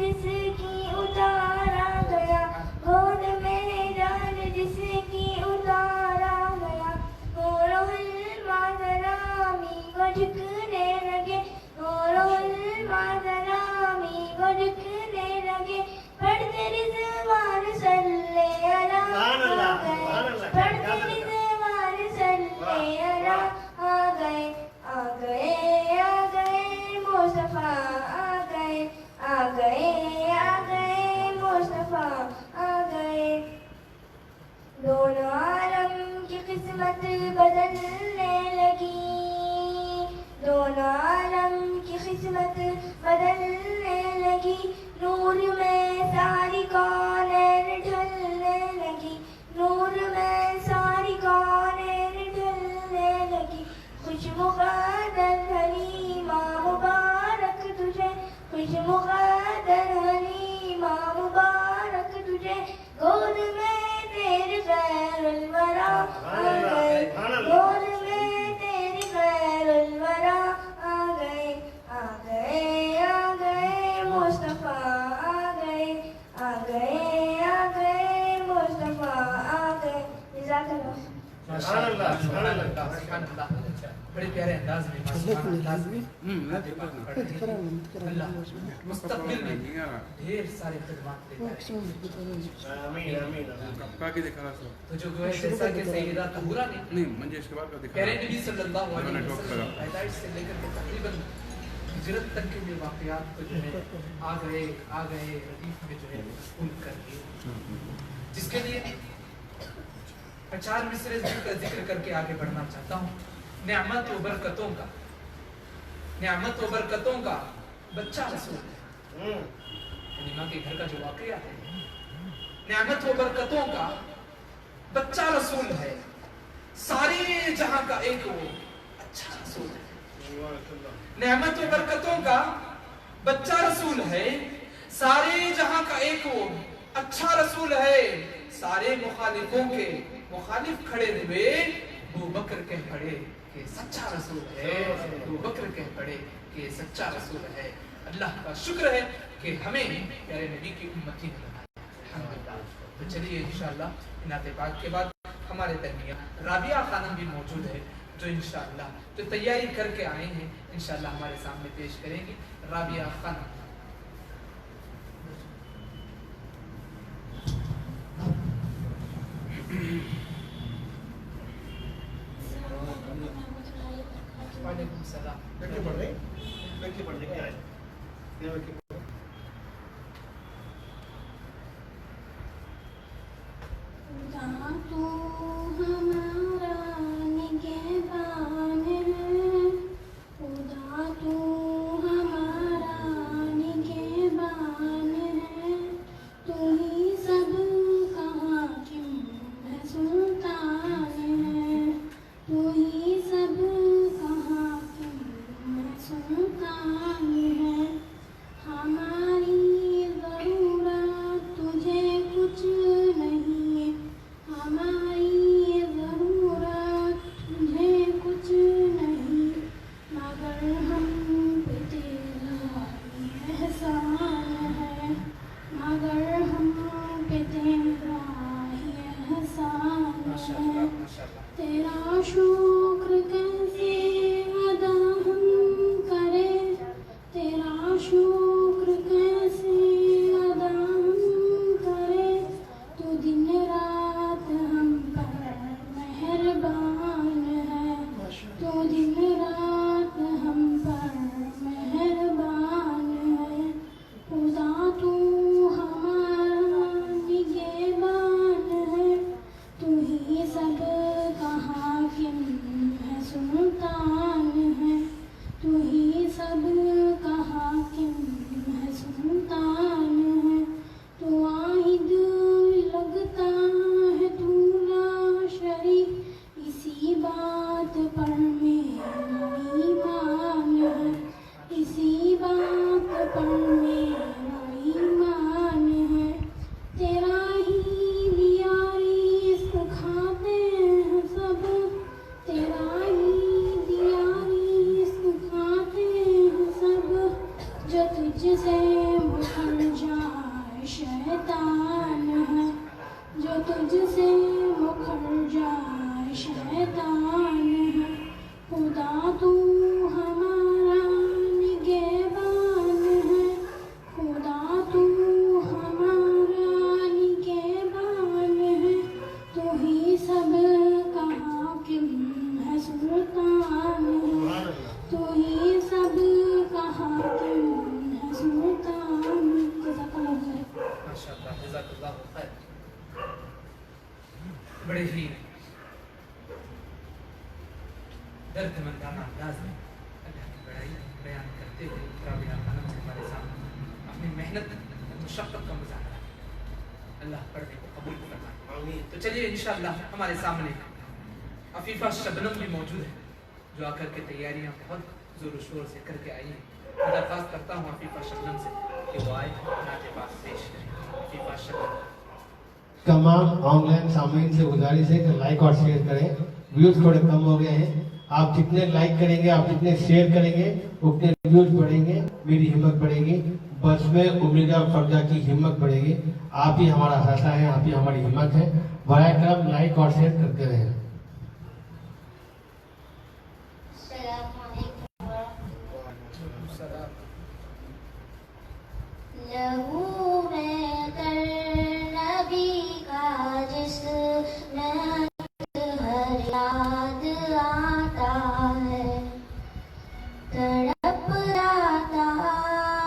جس کی اتار آ گیا گود میں جان جس کی اتار آ گیا گورو المادرامی کو جھکنے لگے گورو المادرامی کو جھکنے لگے پڑھتے رضوان صلی اللہ آ گئے پڑھتے رضوان صلی اللہ آ گئے آ گئے آ گئے مصطفیٰ آ گئے آ گئے آ گئے مصطفیٰ آ گئے دونوں عالم کی قسمت بدلنے لگی دونوں عالم کی قسمت بدلنے لگی نور میں ساری کونین ڈھلنے لگی نور میں ساری کونین ڈھلنے لگی خوشبو مقدر حلیمہ مبارک تجھے، خوش مقدر حلیمہ مبارک تجھے، گود میں تیری خیر الورا آ گئے، گود میں تیری خیر الورا آ گئے، آ گئے آ گئے مصطفیٰ آ گئے، آ گئے آ گئے مصطفیٰ آ گئے۔ جزاک اللہ۔ سبحان اللہ سبحان اللہ سبحان اللہ، بڑے پیارے انداز میں ماشاءاللہ انداز میں اللہ مستقبل میں ڈھیر سارے خدمات دیتا ہے۔ آمین آمین۔ تو جو ہے جیسا کہ سیدہ طہورہ نے نہیں منجے اس کے بعد کا دکھا پیارے نبی صلی اللہ علیہ وسلم پیدائش سے لے کر کے تقریباً ہجرت تک کے جو واقعات کو جو ہے آ گئے ردیف میں جو ہے پھول کر دیے، جس کے لیے میں 4 مصرے ذکر کر کے آگے بڑھنا چاہتا ہوں۔ نعمت و برکتوں کا، نعمت و برکتوں کا بچہ رسول ہے، یعنی ماں کے گھر کا جو واقعہ ہے، نعمت و برکتوں کا بچہ رسول ہے، سارے جہاں کا ایک وہ اچھا رسول ہے۔ نعمت و برکتوں کا بچہ رسول ہے، سارے جہاں کا ایک وہ اچھا رسول ہے، سارے مخالفوں کے مخالف کھڑے ہوئے، ابو بکر کہہ پڑے کہ سچا رسول ہے، ابو بکر کہہ پڑے کہ سچا رسول ہے۔ اللہ کا شکر ہے کہ ہمیں پیارے نبی کی امتی بنایا، الحمدللہ۔ تو چلیے انشاءاللہ نعت پاک کے بعد ہمارے درمیان رابعہ خانم بھی موجود ہے، جو انشاءاللہ جو تیاری کر کے آئے ہیں انشاءاللہ ہمارے سامنے پیش کریں گی۔ رابعہ خانم وعلیکم السلام۔ بیٹھے پڑھ رہے بیٹھے پڑھ لے کے آئے خدا تو ہمارا نگہبان ہے، خدا تو ہمارا نگہبان ہے، تو ہی سب کا حاکم ہے سلطان ہے، تو ہی سب کا حاکم ہے سلطان ہے، ہماری ضرورت تجھے کچھ نہیں، ہماری ضرورت تجھے کچھ نہیں، مگر ہم پہ تیرا یہ احسان ہے، مگر ہم پہ تیرا یہ احسان ہے، تیرا شکر کیسے ادا ہم کریں، تیرا شکر کیسے ادا ہم کریں، تو دن رات ہم پر مہربان ہے، تو دن رات ہم پر مہربان ہے، خدا تو ہمارا نگہبان ہے، تو ہی سب کا حاکم ہے سلطان ہے، تو ہی سب کا حاکم ہے سلطان ہے، تو واحد لگتا ہے تو لا شریک، اسی بات پر میرا ایمان ہے، اسی بات پر میرا ایمان ہے، تیرا ہی دیا رزق کھاتے ہیں سب، تیرا ہی دیا رزق کھاتے ہیں سب، جو تجھ سے مکر جائے شیطان ہے، جو تجھ سے مکر جائے شیطان ہے، خدا تو ہمارا نگہبان ہے، خدا تو ہمارا نگہبان ہے، تو ہی سب کا حاکم ہے سلطان ہے، تو ہی سب کا حاکم ہے سلطان ہے۔ جزاک اللہ خیر۔ ماشاءاللہ جزاک اللہ خیر۔ بڑے ہی درد مندانہ انداز میں اللہ کی بڑائی بیان کرتے ہوئے رابعہ خانم ہمارے سامنے اپنی محنت مشقت کا مظاہرہ ہے، اللہ پڑھنے کو قبول فرمائے۔ تو چلیے انشاءاللہ ہمارے سامنے عفیفہ شبنم بھی موجود ہے، جو آ کر کے تیاریاں بہت زور و شور سے کر کے آئی ہیں. میں درخواست کرتا ہوں عفیفہ شبنم سے کہ وہ آئے نعت پاک پیش کریں. عفیفہ شبنم. تمام آن لائن سامعین سے گزارش ہے کہ لائک اور شیئر کریں. ویوز تھوڑے کم ہو گئے ہیں. آپ جتنے لائک کریں گے, آپ جتنے شیئر کریں گے, اتنے ویوز بڑھیں گے, میری ہمت بڑھے گی. بس میں امیدہ فرجہ کی ہمت بڑھے گی. آپ ہی ہمارا حوصلہ ہے, آپ ہی ہماری ہمت ہے. برائے کرم لائک اور شیئر کرتے رہیں. السلام علیکم لہو میں در نبی کا جس میں ہر یاد آتا ہے, تڑپ جاتا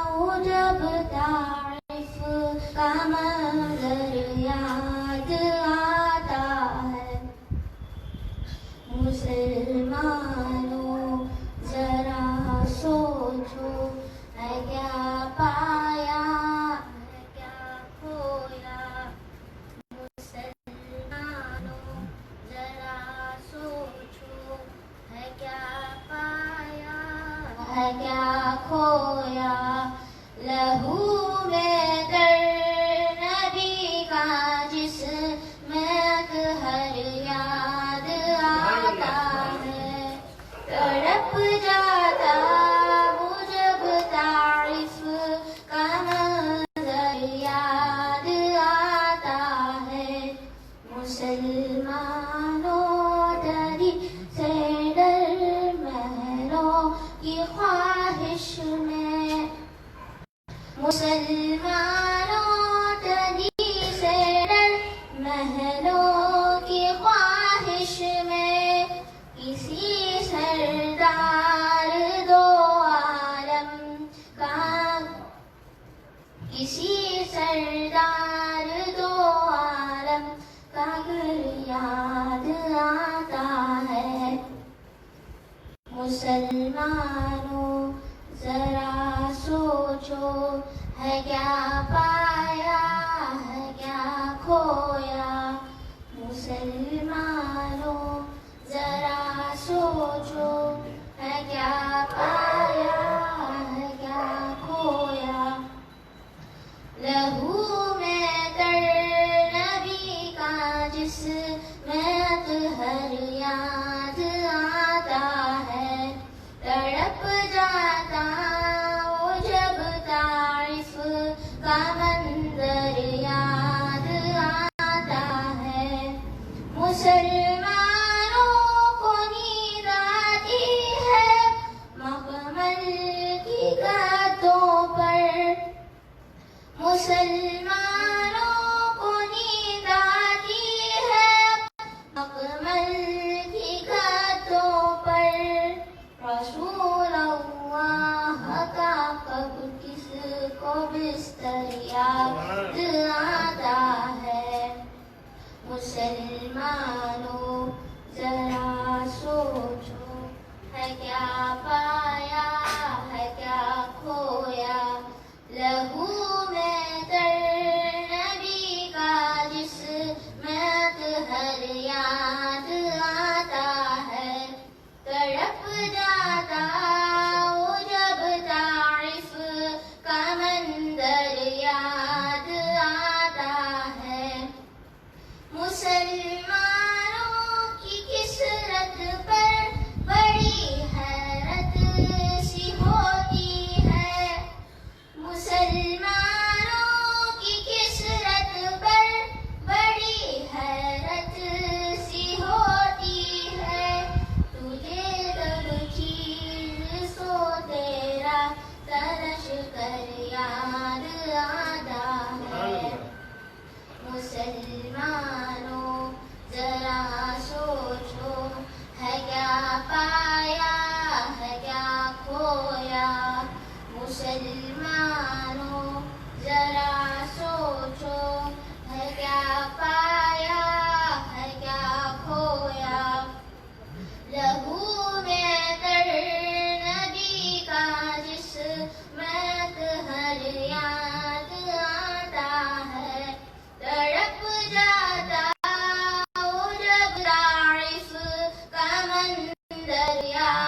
ہوں جب تعریف کا منظر یاد آتا ہے. مسلمانوں ذرا سوچو, ہے کیا پایا ہے کیا کھویا. مسلمانوں ذرا سوچو, ہے کیا پایا ہے کیا کھویا. لہو میں در نبی کا جس میں ہر یاد آتا ہے, تڑپ جاتا ہوں جب تعریف کا منظر یاد آتا ہے. مسلمانوں دری سے ڈر محلوں کی خواہش میں, مسلمانوں دری سے ڈر محلوں کی خواہش میں, کسی سردار دو عالم کا, کسی سردار دو عالم کا گھر یاد آتا ہے. مسلمانوں ذرا سوچو, ہے کیا پایا ہے کیا کھویا. مسلمانوں ذرا سوچو, ہے کیا پایا ہے کیا کھویا. لہو میں در نبی کا جس میں ہر یاد آتا ہے, تڑپ جاتا ہوں جب تعریف کا منظر یاد آتا ہے. مسلمانوں کو نیند آتی ہے مخمل کی گدوں پر, مسلمانوں کو نیند آتی ہے مخمل کی گدوں پر. رسول اللہ کا کب کس کو بستر یاد آتا ہے. مسلمانوں ذرا سوچو, ہے کیا پایا ہے کیا کھویا. لہو میں در نبی کا جس میں ہر یاد آتا ہے, تڑپ جاتا ہوں جب تعریف کا منظر یاد آتا ہے. مسلمانوں کی کثرت پر بڑی حیرت سی ہوتی ہے. مسلمانوں کی کثرت پر بڑی حیرت سی ہوتی ہے. تجھے جب چیز سو تیرا ترش کر یاد آتا ہے. مسلمانوں ذرا سوچو, ہے کیا پایا ہے کیا کھویا. مسلمانوں ذرا سوچو, ہے کیا پایا ہے کیا کھویا. لہو میں در نبی کا جس میں ہر یاد آتا ہے, تڑپ جاتا ہوں جب تعریف کا منظر یاد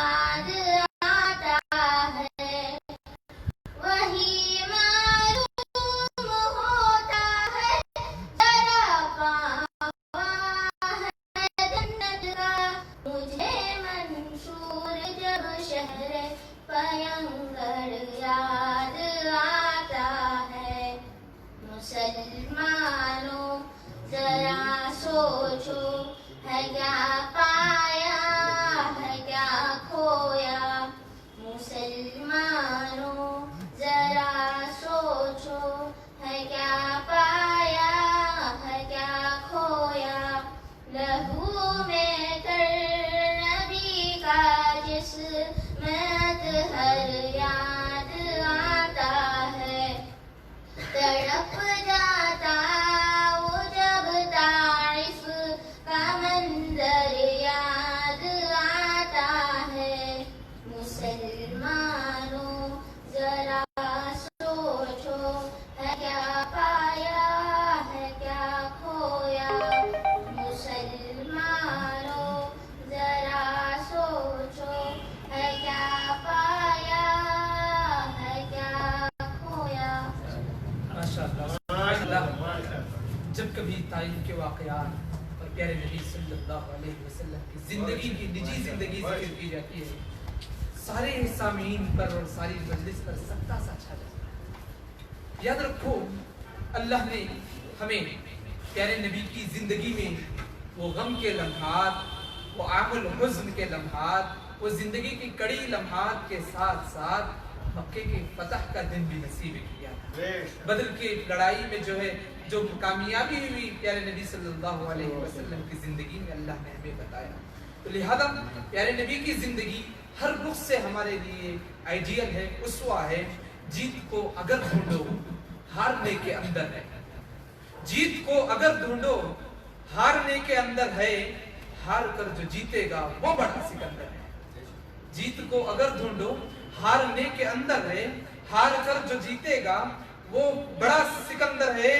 ذرا سوچو ہے کیا پایا ہے کیا کھویا مسلمانوں ذرا سوچو ہے کیا پایا ہے کیا کھویا. ماشاءاللہ. جب کبھی تاریخ کے واقعات اور پیارے نبی صلی اللہ علیہ وسلم کی زندگی کی نجی زندگی ذکر کی جاتی ہے سارے سامعین پر اور ساری مجلس پر سکتا سا چھا جاتا ہے. یاد رکھو اللہ نے ہمیں پیارے نبی کی زندگی میں وہ غم کے لمحات وہ عام الحزن کے لمحات وہ زندگی کی کڑی لمحات کے ساتھ ساتھ مکے کے فتح کا دن بھی نصیب کیا تھا. بدر کی لڑائی میں جو کامیابی ہوئی پیارے نبی صلی اللہ علیہ وسلم کی زندگی میں اللہ نے ہمیں بتایا. تو لہذا پیارے نبی کی زندگی ہر رخ سے ہمارے لیے آئیڈیل ہے اسوہ ہے. جیت کو اگر ڈھونڈو ہارنے کے اندر ہے. جیت کو اگر ڈھونڈو ہارنے کے اندر ہے. ہار کر جو جیتے گا وہ بڑا سکندر ہے. جیت کو اگر ڈھونڈو ہارنے کے اندر ہے. ہار کر جو جیتے گا وہ بڑا سکندر ہے.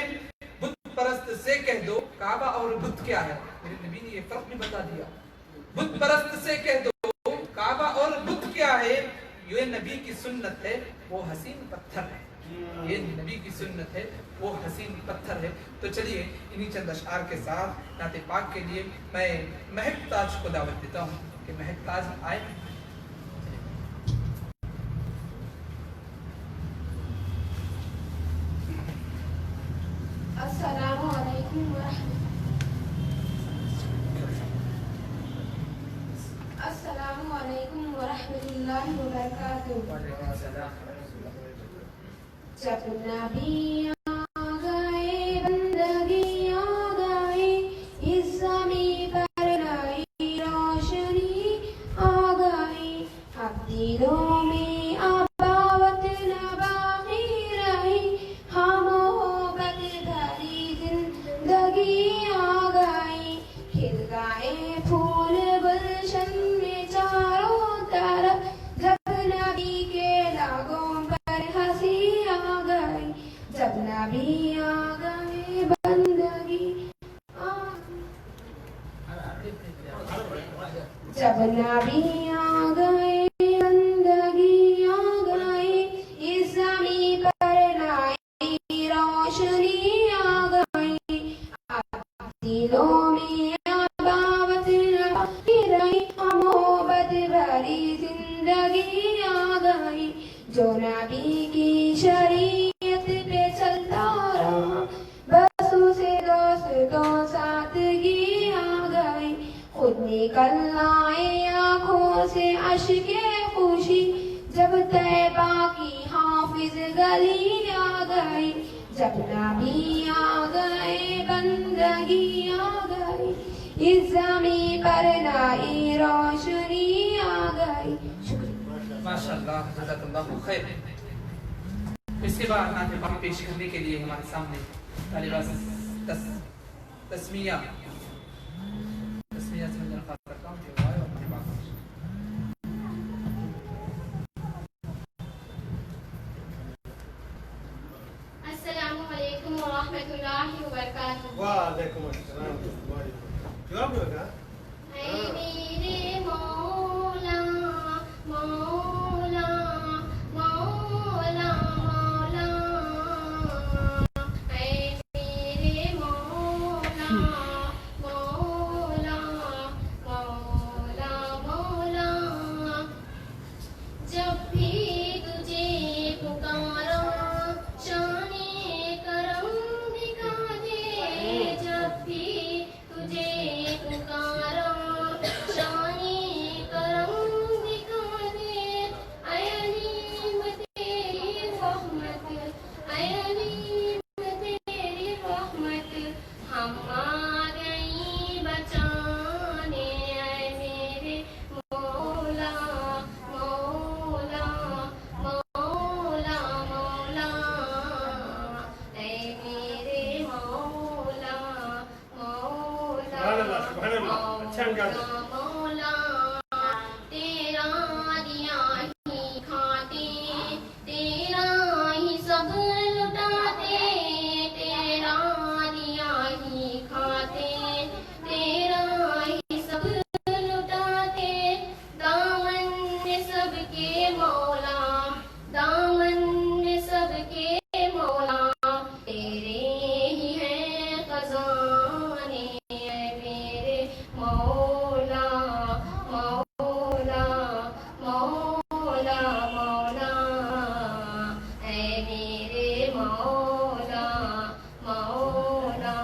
بت پرست سے کہہ دو کعبہ اور بت کیا ہے. میرے نبی نے یہ فرق بھی بتا دیا. بت پرست سے کہہ دو کعبہ اور بت کیا ہے. یہ نبی کی سنت ہے وہ حسین پتھر ہے. یہ نبی کی سنت ہے وہ حسین پتھر ہے. تو چلیے انہی چند اشعار کے ساتھ نعت پاک کے لیے میں مہک تاج کو دعوت دیتا ہوں کہ مہک تاج آئے. السلام علیکم ورحمۃ اللہ وبرکاتہ. جب نبی آ گئے بندگی آ گئی اس زمیں پر نئی روشنی آ گئی. اب دلوں میں اباوت نہ باقی رہی ہم محبت بھری زندگی آ گئی. کھل گئے پھول گلشن میں چاروں طرف جب نبی کے لاگوں پر ہنسی آ گئی. جب نبی آ گئے بندگی جب نبی آ گئے بندگی آ گئی اس زمیں پر نئی روشنی آ گئی. اب دلوں میں اباوت نہ باقی رہی محبت بھری زندگی آ گئی. جو نبی کی شریعت پہ چلتا رہا بس اسے دوستوں سادگی آ گئی. خود نکل آئے آنکھوں سے اشک خوشی جب طیبہ کی حافظ گلی آ گئی. جب نبی آ گئے بندگی آ گئی اس زمیں پر نئی روشنی آ گئی. ماشاءاللہ جزاک اللہ خیر. اس کے بعد نعت پاک پیش کرنے کے لیے ہمارے سامنے طالبہ تسمیہ سے میں درخواست کرتا ہوں کہ وہ آئے اور اپنی بات کریں. السلام علیکم ورحمۃ اللہ وبرکاتہ. وعلیکم السلام. جواب دو گا. اے میرے مولا مولا مولا مولا اے میرے مولا مولا مولا مولا. جب بھی تجھے پکارا شان کرم دکھا دے. جب بھی تجھے پکارا شان کرم دکھا دے. اے علیم تیری رحمت اے علیم تیری رحمت ہم آ گئی بچانے. اے میرے مولا مولا مولا مولا اے میرے مولا مولا سبحان اللہ سبحان اللہ. اچھا انداز. مولا تیرا دیا ہی کھاتے تیرا مولا مولا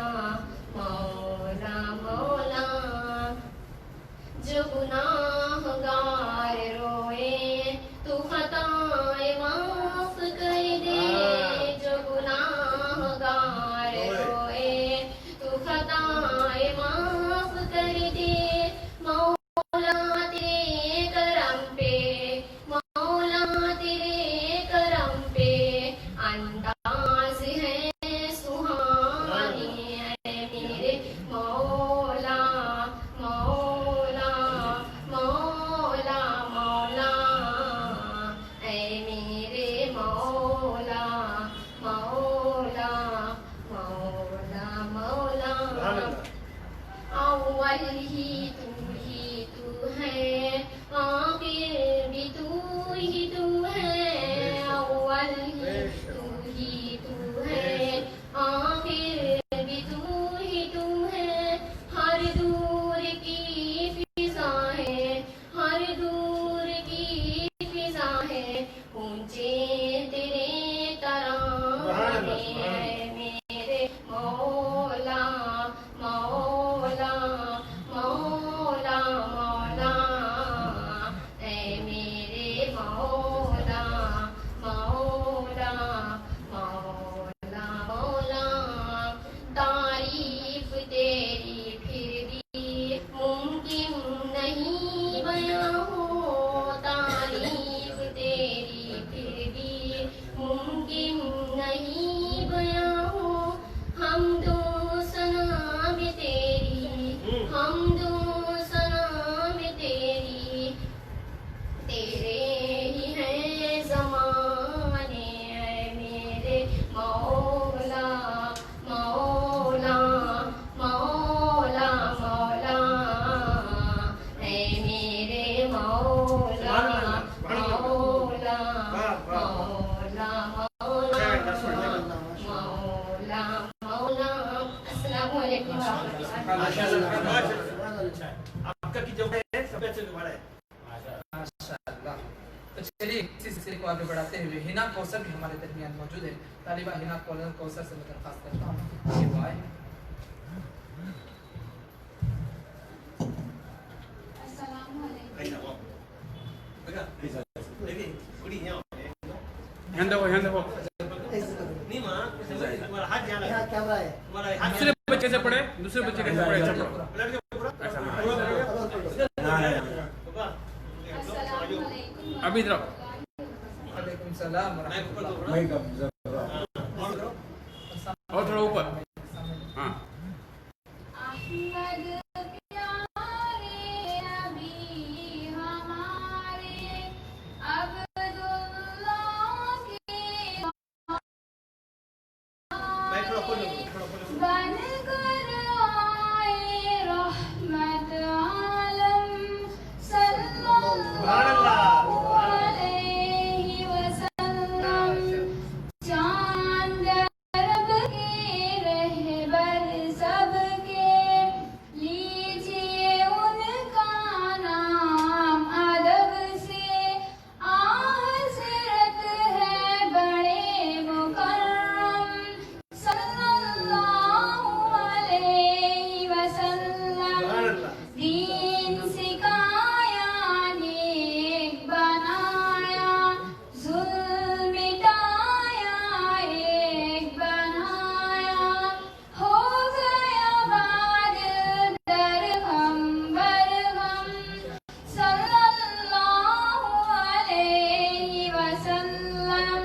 مولا مولا جو گناہگار روئے تو خطائیں معاف کر دے جو گناہگار روئے تو خطائیں معاف کر دے مولا تیرے کرم پہ مولا تیرے کرم پہ انداز ہے سہانی ہے میرے مولا مولا مولا مولا اے میرے مولا مولا مولا مولا اول ہی تو ہے آخر بھی تو ہے اول ہی تو ہے آخر بھی تو ہے ہر دور کی فضا ہے ہر دور کی فضا ہے اونچے تیرے ترانے ہیں میرے مولا مولا مولا مولا اے میرے مولا مولا مولا مولا تعریف تیری پھر بھی ممکن نہیں بیاں ہو تعریف تیری پھر بھی ممکن نہیں بیاں ہو ہم دو ثنا بھی تیری ہم دو ثنا بھی تیری تیرے ہی ہیں زمانے اے میرے مولا مولا مولا مولا اے میرے مولا مولا مولا مولا مولا السلام علیکم ورحمۃ اللہ۔ آپ کا کی جو ہے سب سے دوبارہ ہے ماشاءاللہ۔ تو چلیے اسی سلسلے کو آگے بڑھاتے ہوئے ہنا کوثر بھی ہمارے درمیان موجود ہے۔ طالبہ ہنا کوثر سے میں درخواست کرتا ہوں کہ وہ آئے۔ السلام علیکم۔ دیکھیں کڑی یہاں ہینڈ ہو نہیں ماں تمہارا ہاتھ جانا ہے کیمرہ ہے تمہارا ہاتھ دوسرے بچے سے پڑھے دوسرے بچے کیسے پڑھے ایسا پڑھو لڑکے پورا ایسا السلام علیکم۔ ابھی ادھر آؤ۔ وعلیکم السلام ورحمۃ اللہ۔ اور تھوڑا اوپر ہاں احمد پیارے نبی ہمارے عبداللہ کے میں تھوڑا کھول لوں بن کر آئے رحمت عالم صلی اللہ علیہ وسلم چاند رب کے رہبر سب کے لیجیے ان کا نام ادب سے حضرت ہے بڑے مکرم صلی اللہ علیہ وسلم دین سکھایا نیک بنایا ظلم مٹایا ایک بنایا ہو گیا بعد درہم برہم صلی اللہ علیہ وسلم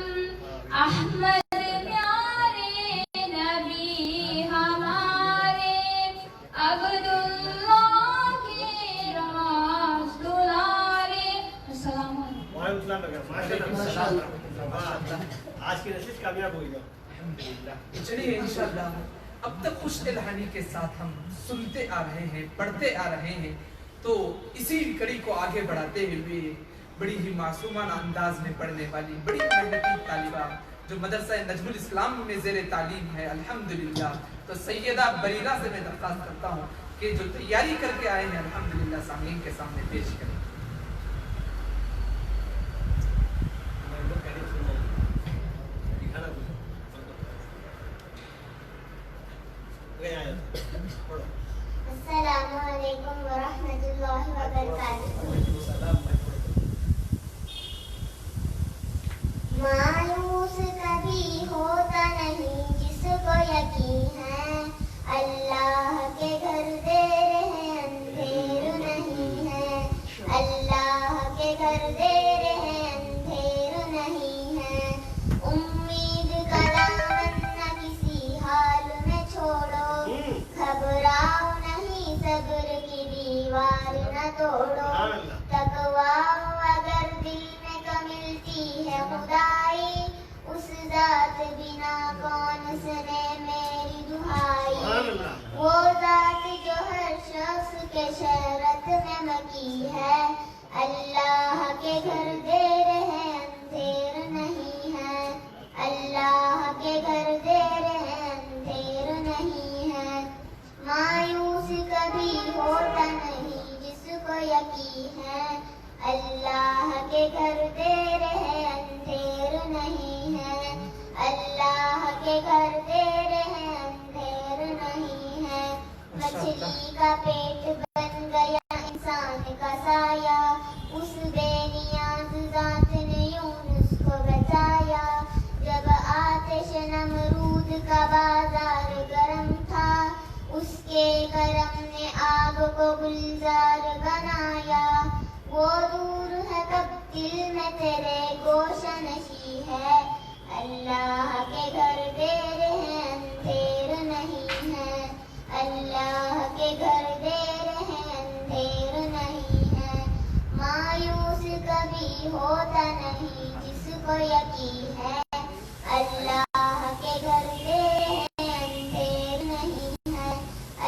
احمد پیارے نبی ہمارے عبداللہ کے راز دلارے۔ السلام علیکم۔ وعلیکم السلام آج کی نشست کامیاب ہوئی گا الحمدللہ۔ چلیے انشاءاللہ اب تک خوش الہانی کے ساتھ ہم سنتے آ رہے ہیں پڑھتے آ رہے ہیں، تو اسی کڑی کو آگے بڑھاتے ہوئے بڑی ہی معصومانہ انداز میں پڑھنے والی بڑی محنتی طالبہ جو مدرسہ نجم الاسلام میں زیر تعلیم ہے الحمدللہ، تو سیدہ بریرہ سے میں درخواست کرتا ہوں کہ جو تیاری کر کے آئے ہیں الحمدللہ سامعین کے سامنے پیش کریں۔ السلام علیکم ورحمۃ اللہ وبرکاتہ. مایوس کبھی ہوتا نہیں جس کو یقین ہے اللہ کے گھر دیر ہے اندھیر نہیں ہے. اللہ کے گھر دیر ہے اندھیر نہیں ہے. امید کا دامن نہ کسی حال میں چھوڑو, گھبراؤ نہیں صبر کی دیوار نہ توڑو. تقویٰ اگر دل میں ملتی ہے خدائی, اس ذات بنا کون سنے میری دہائی. وہ ذات جو ہر شخص کے شہرت میں مکی ہے, اللہ کے گھر دیر ہے اندھیر نہیں ہے. اللہ کے گھر دیر ہے اندھیر نہیں ہے. مایوس کبھی ہوتا نہیں جس کو یقین ہے اللہ کے گھر دیر ہے اندھیر نہیں ہے. اللہ کے گھر دیر ہے اندھیر نہیں ہے. مچھلی کا پیٹ بن گیا انسان کا سایہ, اس بے نیاز ذات نے یونس کو بچایا. جب آتش نمرود کا بازار گرم تھا, اس کے کرم نے آگ کو گلزار بنایا. وہ دور ہے کب دل میں تیرے گوشہ نشی ہے, اللہ کے گھر دیر ہے اندھیر نہیں ہے. اللہ کے گھر دیر ہے اندھیر نہیں ہے. مایوس کبھی ہوتا نہیں جس کو یقین ہے اللہ کے گھر دیر ہے اندھیر نہیں ہے.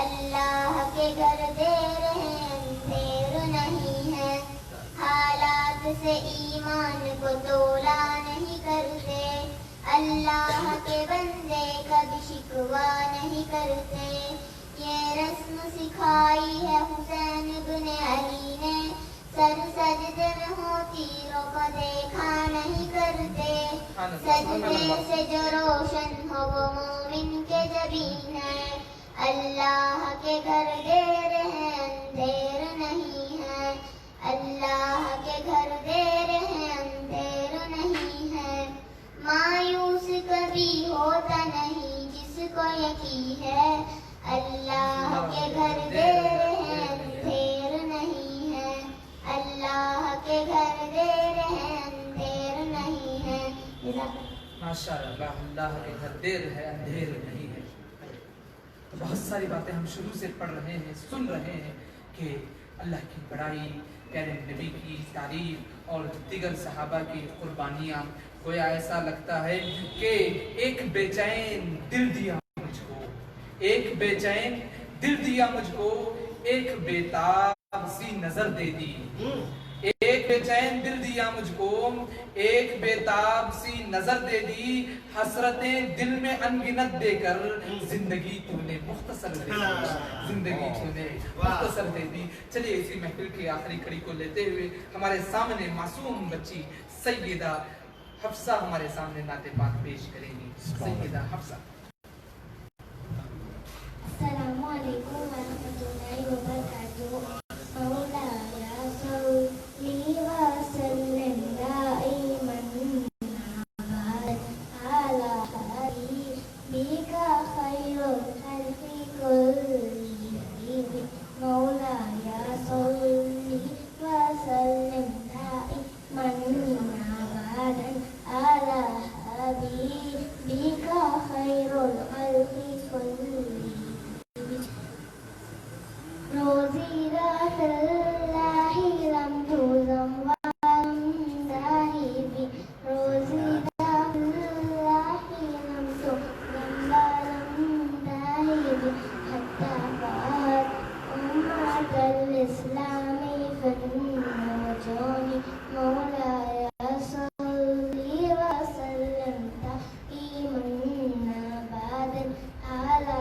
اللہ کے گھر دیر ہے اندھیر نہیں ہے. حالات سے ایمان کو تولا نہیں کرتے, اللہ کے بندے کبھی شکوا نہیں کرتے. یہ رسم سکھائی ہے حسین بن علی نے, سر سجدے میں ہو تیروں کو دیکھا نہیں کرتے. سجدے سے جو روشن ہو وہ مومن کے جبین ہے. اللہ کے گھر دیر ہے اندھیر نہیں ہے. اللہ کے گھر دیر ہے اندھیر نہیں ہے. مایوس کبھی ہوتا نہیں جس کو یقین ہے اللہ کے گھر دیر ہے اندھیر نہیں ہے. اللہ کے گھر دیر ہے اندھیر نہیں ہے. ماشاء اللہ, اللہ کے گھر دیر ہے اندھیر نہیں ہے. بہت ساری باتیں ہم شروع سے پڑھ رہے ہیں, سن رہے ہیں کہ اللہ کی بڑائی, پیارے نبی کی تعریف اور دیگر صحابہ کی قربانیاں. گویا ایسا لگتا ہے کہ ایک بے چین دل دیا مجھ کو, ایک بے چین دل دیا مجھ کو, ایک بےتاب سی نظر دے دی. ایک بے چین دل دیا مجھ کو, ایک بےتاب سی نظر دے دی. حسرتیں دل میں انگنت دے کر زندگی تو نے مختصر دے دی, زندگی تو نے مختصر دے دی. چلیے اسی محفل کی آخری کڑی کو لیتے ہوئے ہمارے سامنے معصوم بچی سیدہ حفصہ ہمارے سامنے نعت پاک پیش کریں گی. سیدہ حفصہ. السلام علیکم ورحمۃ اللہ وبرکاتہ. مولایا صلی وسلم دائما على حبيبك خير الخلق كلهم. مولایا صلی وسلم دائما على حبيبك خير الخلق كلهم. روزی رات اللہ لم تزم ولم ذاہبی. روزی رات اللہ لم تزم ولم ذاہبی. حتی فات امت الاسلام فالنجوم. مولایا صلی وسلم دائما ابدا على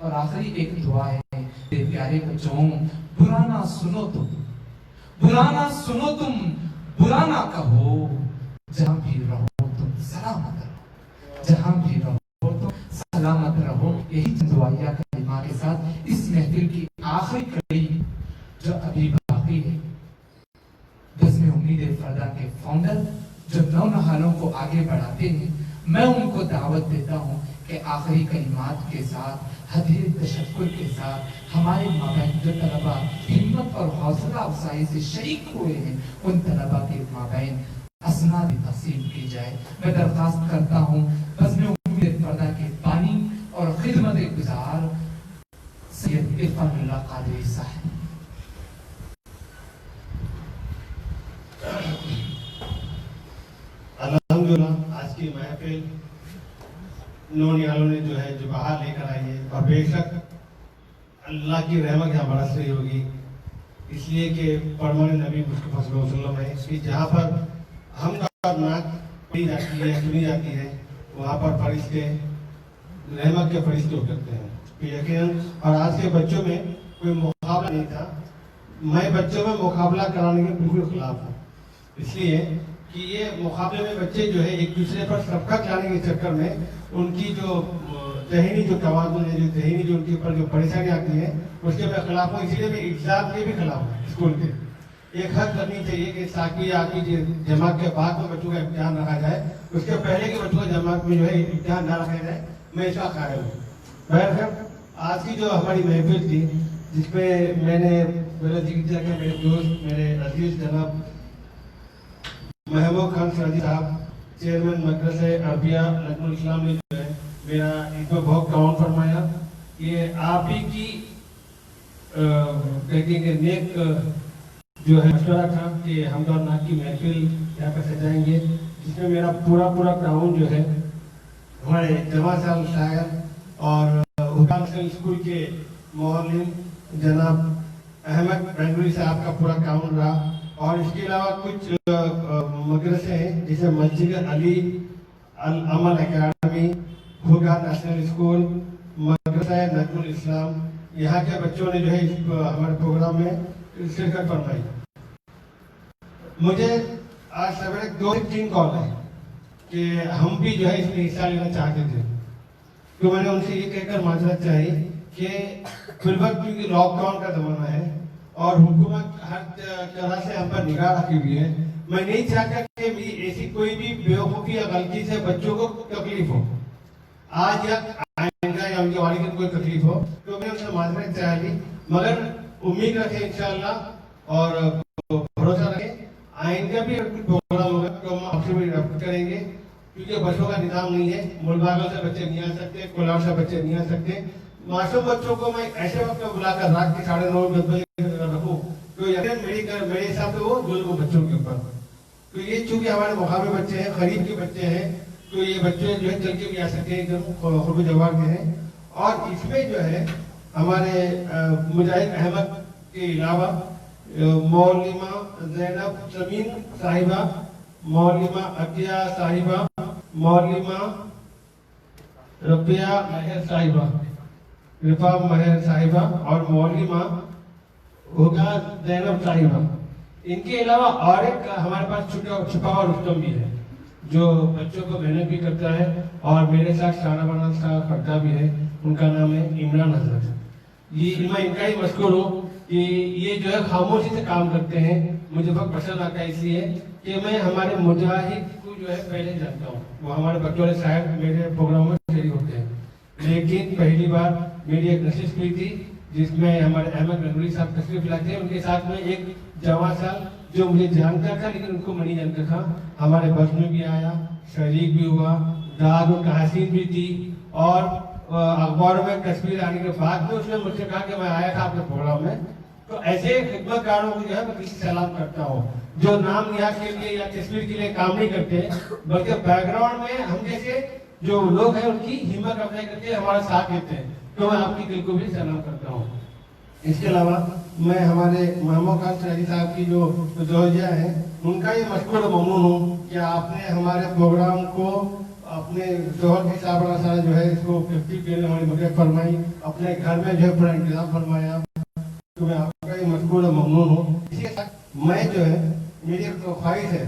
اور آخری ایک دعا ہے میرے پیارے بچوں، برا نہ سنو تم، برا نہ سنو تم، برا نہ کہو، جہاں بھی رہو تم سلامت رہو، جہاں بھی رہو تم سلامت رہو۔ یہی دعائیہ کلمہ کے ساتھ اس محفل کی آخری کڑی جو ابھی باقی ہے، بزم امید فردا کے فاؤنڈر جو نونہالوں کو آگے بڑھاتے ہیں، میں ان کو دعوت دیتا ہوں کہ آخری کلمات کے ساتھ حدیث تشکر کے ساتھ ہمارے مابین جو طلبہ ہمت اور حوصلہ افزائی سے شریک ہوئے ہیں، ان طلبہ کے مابین اسناد تقسیم کی جائے۔ میں درخواست کرتا ہوں بزم امید فردا کے بانی اور خدمت گزار سید عرفان اللہ قادری صاحب۔ الحمدللہ آج کی محفل نونہالوں نے جو ہے جو باہر لے کر آئی ہے، اور بے شک اللہ کی رحمت یہاں برس رہی ہوگی، اس لیے کہ فرمان نبی مصطفیٰ صلی اللہ علیہ وسلم ہے کہ جہاں پر ہم اور نعت پڑھی جاتی ہے سنی جاتی ہے وہاں پر فرشتے رحمت کے فرشتے اترتے ہیں یقیناً۔ اور آج کے بچوں میں کوئی مقابلہ نہیں تھا، میں بچوں میں مقابلہ کرانے کے بالکل خلاف ہوں، اس لیے کہ یہ مقابلے میں بچے جو ہے ایک دوسرے پر سبقت لانے کے چکر میں ان کی جو ذہنی جو توازن ہے، جو ذہنی جو ان کے اوپر جو پریشانی آتی ہے اس کے میں خلاف ہوں، اسی لیے میں ایگزام کے بھی خلاف ہوں۔ اسکول کے ایک حد کرنی چاہیے کہ ساکوی آخری جماعت کے بعد میں بچوں کا امتحان رکھا جائے، اس کے پہلے کے بچوں کا جماعت میں جو ہے امتحان نہ رکھا جائے، میں اس کا قائل ہوں۔ بہرحال آج کی جو ہماری محفل تھی جس میں میں نے پہلے ذکر کیا کہ میرے دوست میرے عزیز جناب محبوب خان سراجی صاحب چیئرمین مدرسہ عربیہ لجنہ الاسلام نے جو ہے میرا اس میں بہت تعاون فرمایا۔ یہ آپ ہی کی کہتے ہیں نیک جو ہے مشورہ تھا کہ ہم دور نعت کی محفل یہاں پہ سجائیں گے، جس میں میرا پورا تعاون جو ہے ہمارے جمع سال شاعر اور حکام اسکول کے معلم جناب احمد بینگلوری صاحب کا پورا تعاون رہا، اور اس کے علاوہ کچھ مدرسے ہیں جیسے مسجد علی العمل اکیڈمی، بھوگا نیشنل اسکول، مدرسہ نجم الاسلام، یہاں کے بچوں نے جو ہے ہمارے پروگرام میں شرکت فرمائی۔ مجھے آج سویرے 2 سے 3 کال ہے کہ ہم بھی جو ہے اس میں حصہ لینا چاہتے تھے، تو میں نے ان سے یہ کہہ کر معذرت چاہی کہ فی الوقت کیونکہ لاک ڈاؤن کا زمانہ ہے اور حکومت ہر طرح سے ہم پر نگاہ رکھی ہوئی ہے، میں نہیں چاہتا کہ ایسی کوئی بھی بیوقوفی یا غلطی سے بچوں کو تکلیف ہو، آج یا آئندہ یا ان کے والدین کو تکلیف ہو، تو میں ان سے معذرت چاہی، مگر امید رکھیں انشاءاللہ اور بھروسہ رکھیں آئندہ بھی کچھ پروگرام ہوگا تو ہم آپ سے بھی رابطہ کریں گے، کیونکہ بسوں کا نظام نہیں ہے، ملباغوں سے بچے نہیں آ سکتے، کولاڑ سے بچے نہیں آ سکتے، معصوم بچوں کو میں ایسے وقت میں بلا کر رات کے 9:30 بجے رکھوں تو یقین میرے حساب سے وہ ظلم بچوں کے اوپر، تو یہ چونکہ ہمارے مقامی بچے ہیں، قریب کے بچے ہیں، تو یہ بچے جو ہے چل کے بھی آ سکتے ہیں، ایک دم خود جواب کے ہیں، اور اس میں جو ہے ہمارے مجاہد احمد کے علاوہ معلمہ زینب سمین صاحبہ، معلمہ عطیہ صاحبہ، معلمہ رفیہ مہر صاحبہ، رفا مہر صاحبہ اور معلمہ ہوگا زینب صاحبہ، ان کے علاوہ اور ایک ہمارے پاس چھپا ہوا رستم بھی ہے جو بچوں کو محنت بھی کرتا ہے اور میرے ساتھ شانہ بنا کا کرتا بھی ہے، ان کا نام ہے عمران حضرت۔ یہ میں ان کا ہی مشکور ہوں کہ یہ جو ہے خاموشی سے کام کرتے ہیں، مجھے بہت پسند آتا ہے اس لیے کہ میں ہمارے مجاہد کو جو ہے پہلے جانتا ہوں، وہ ہمارے بچوں والے صاحب میرے پروگرام میں شریک ہوتے ہیں، لیکن پہلی بار میری ایک نشست ہوئی تھی جس میں ہمارے احمد بینگلوری صاحب تشریف لاتے ہیں، ان کے ساتھ میں ایک جواں سال جو مجھے جانتا تھا لیکن ان کو میں نہیں جانتا تھا، ہمارے بس میں بھی آیا، شریک بھی ہوا، داد و تحسین بھی تھی، اور اخباروں میں تصویر آنے کے بعد میں اس نے مجھ سے کہا کہ میں آیا تھا آپ کے پروگرام میں، تو ایسے خدمت کاروں کو جو ہے میں کسی سلام کرتا ہوں جو نام نیاز کے لیے یا تصویر کے لیے کام نہیں کرتے بلکہ بیک گراؤنڈ میں ہم جیسے جو لوگ ہیں ان کی ہمت افزائی کر کے ہمارا ساتھ دیتے ہیں، تو میں آپ کی دل کو بھی سلام کرتا ہوں۔ اس کے علاوہ میں ہمارے محمود خان سراجی صاحب کی جو زوجہ ہیں ان کا یہ مشکور و ممنون ہوں کہ آپ نے ہمارے پروگرام کو اپنے شوہر کے ساتھ بڑا سارا جو ہے اس کو 50 کے لیے ہماری مدد فرمائی، اپنے گھر میں جو ہے پورا انتظام فرمایا، تو میں آپ کا مشکور و ممنون ہوں. اسی کے ساتھ میں جو ہے میری ایک خواہش ہے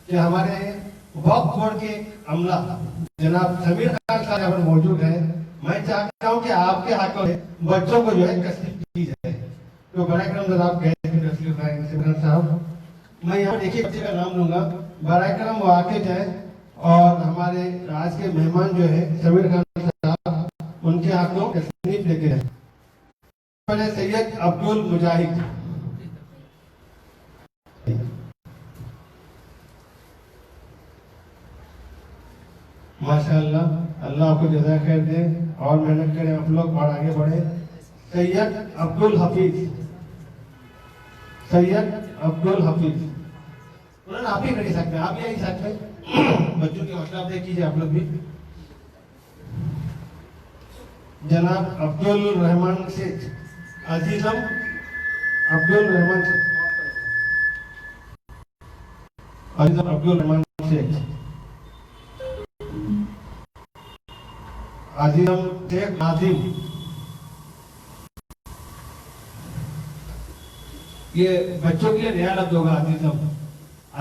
کہ ہمارے وقف بورڈ کے عملہ جناب سمیر خان صاحب یہاں پر موجود ہیں، میں چاہتا ہوں کہ آپ کے ہاتھوں سے بچوں کو جو ہے تصدیق کی جائے. تو برائے کرم ذرا آپ کہہ دیں تصدیق سمیر صاحب. میں یہاں ایک ایک بچے کا نام لوں گا، برائے کرم وہ آ کے جائیں اور ہمارے آج کے مہمان جو ہے سمیر خان صاحب ان کے ہاتھوں تصنیف لے کے جائیں. پہلے سید عبدل مجاہد. ماشاء اللہ، اللہ آپ کو جزائے خیر دے اور محنت کریں آپ لوگ اور آگے بڑھیں. سید عبدل حفیظ. سید عبدل حفیظ انہوں آپ ہی کر سکتے ہیں، آپ یہی ساتھ میں بچوں کی حوصلہ افزائی کیجیے آپ لوگ بھی. جناب عبد الرحمان شیخ. عزیزم عبد الرحمان شیخ. عزیزم عبد الرحمان شیخ. عزیزم شیخ ناظم. یہ بچوں کے لیے نیا لفظ ہوگا عزیزم.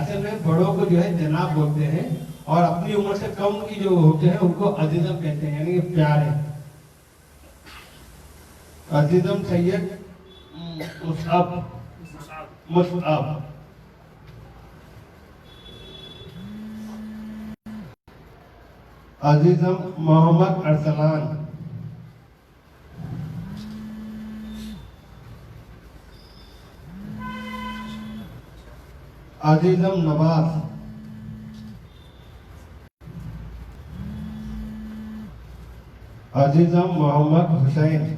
اصل میں بڑوں کو جو ہے جناب بولتے ہیں اور اپنی عمر سے کم کی جو ہوتے ہیں ان کو عزیزم کہتے ہیں، یعنی کہ پیارے. عزیزم سید مصعب. مصعب. عزیزم محمد ارسلان. عزیزم نواز. عزیزم محمد حسین.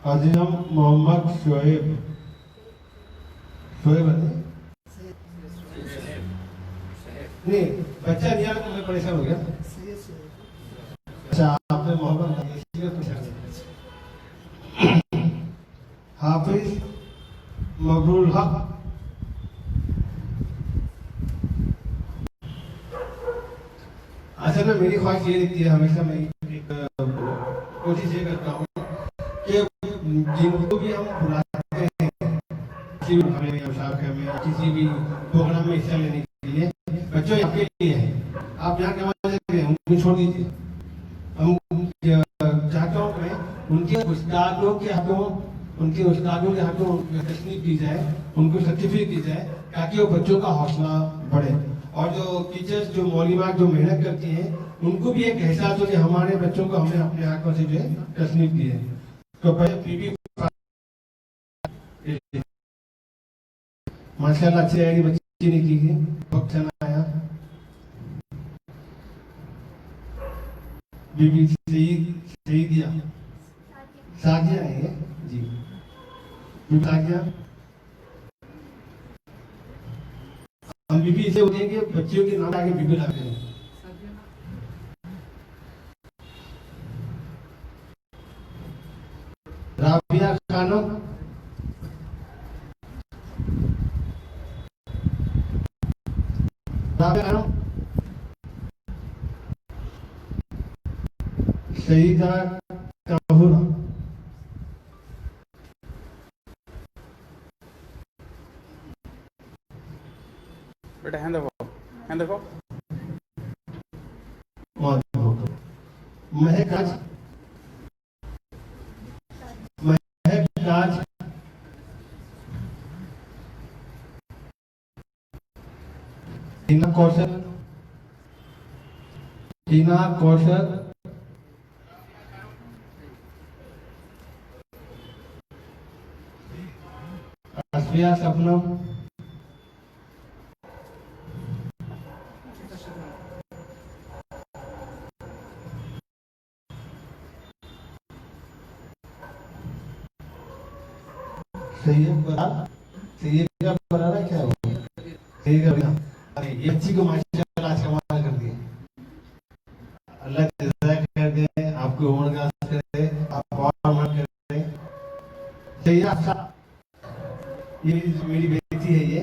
عزیزم محمد شعیب. شعیب نہیں بچہ نہیں آیا تو میں پریشان ہو گیا. اچھا آپ نے محمد حافظ مبرور الحق. اصل میں میری خواہش یہ رہتی ہے، ہمیشہ میں ایک کوشش یہ کرتا ہوں کہ جن کو بھی ہم بلاتے ہیں کسی بھی مشاعرے میں کسی بھی پروگرام میں حصہ لینے کے لیے، بچوں آپ کے لیے ہیں، آپ یہاں کے ان کو چھوڑ دیجیے. ہم چاہتا ہوں میں ان کے استادوں کے ہاتھوں تصنیف دی جائے، ان کو سرٹیفکیٹ دی جائے تاکہ وہ بچوں کا حوصلہ بڑھے. اور جو ٹیچرز جو معلمات جو محنت کرتی ہیں ان کو بھی ایک احساس ہو کہ ہمارے بچوں کو ہم نے اپنے ہاتھوں سے جو ہے تصنیف دی ہے. تو ماشاء اللہ اچھی آئی بچی نے کی ہے، وقت چلا آیا. بی بی سعیدیہ سعدیہ ہے جی. بی بی سعدیہ ہم بی بی اسے ہوتے ہیں کہ بچیوں کے نام آگے بی بی لاتے ہیں. رابعہ خانم. رابعہ خانم. سیدہ طاہرہ. بیٹا ہینڈ دیکھو، ہینڈ دیکھو. مہک راج. مہک راج. ٹینا کوشل. ٹینا کوشل. اسفیہ شبنم. سید کا برارہ کیا ہو؟ سید کا برارہ یہ بچی کو ماشاءاللہ آج کمال کر دیا. اللہ جزائے خیر دے، آپ کو عمر کا کرے، آپ اور عمر کرے. سید یہ میری بیٹی ہے، یہ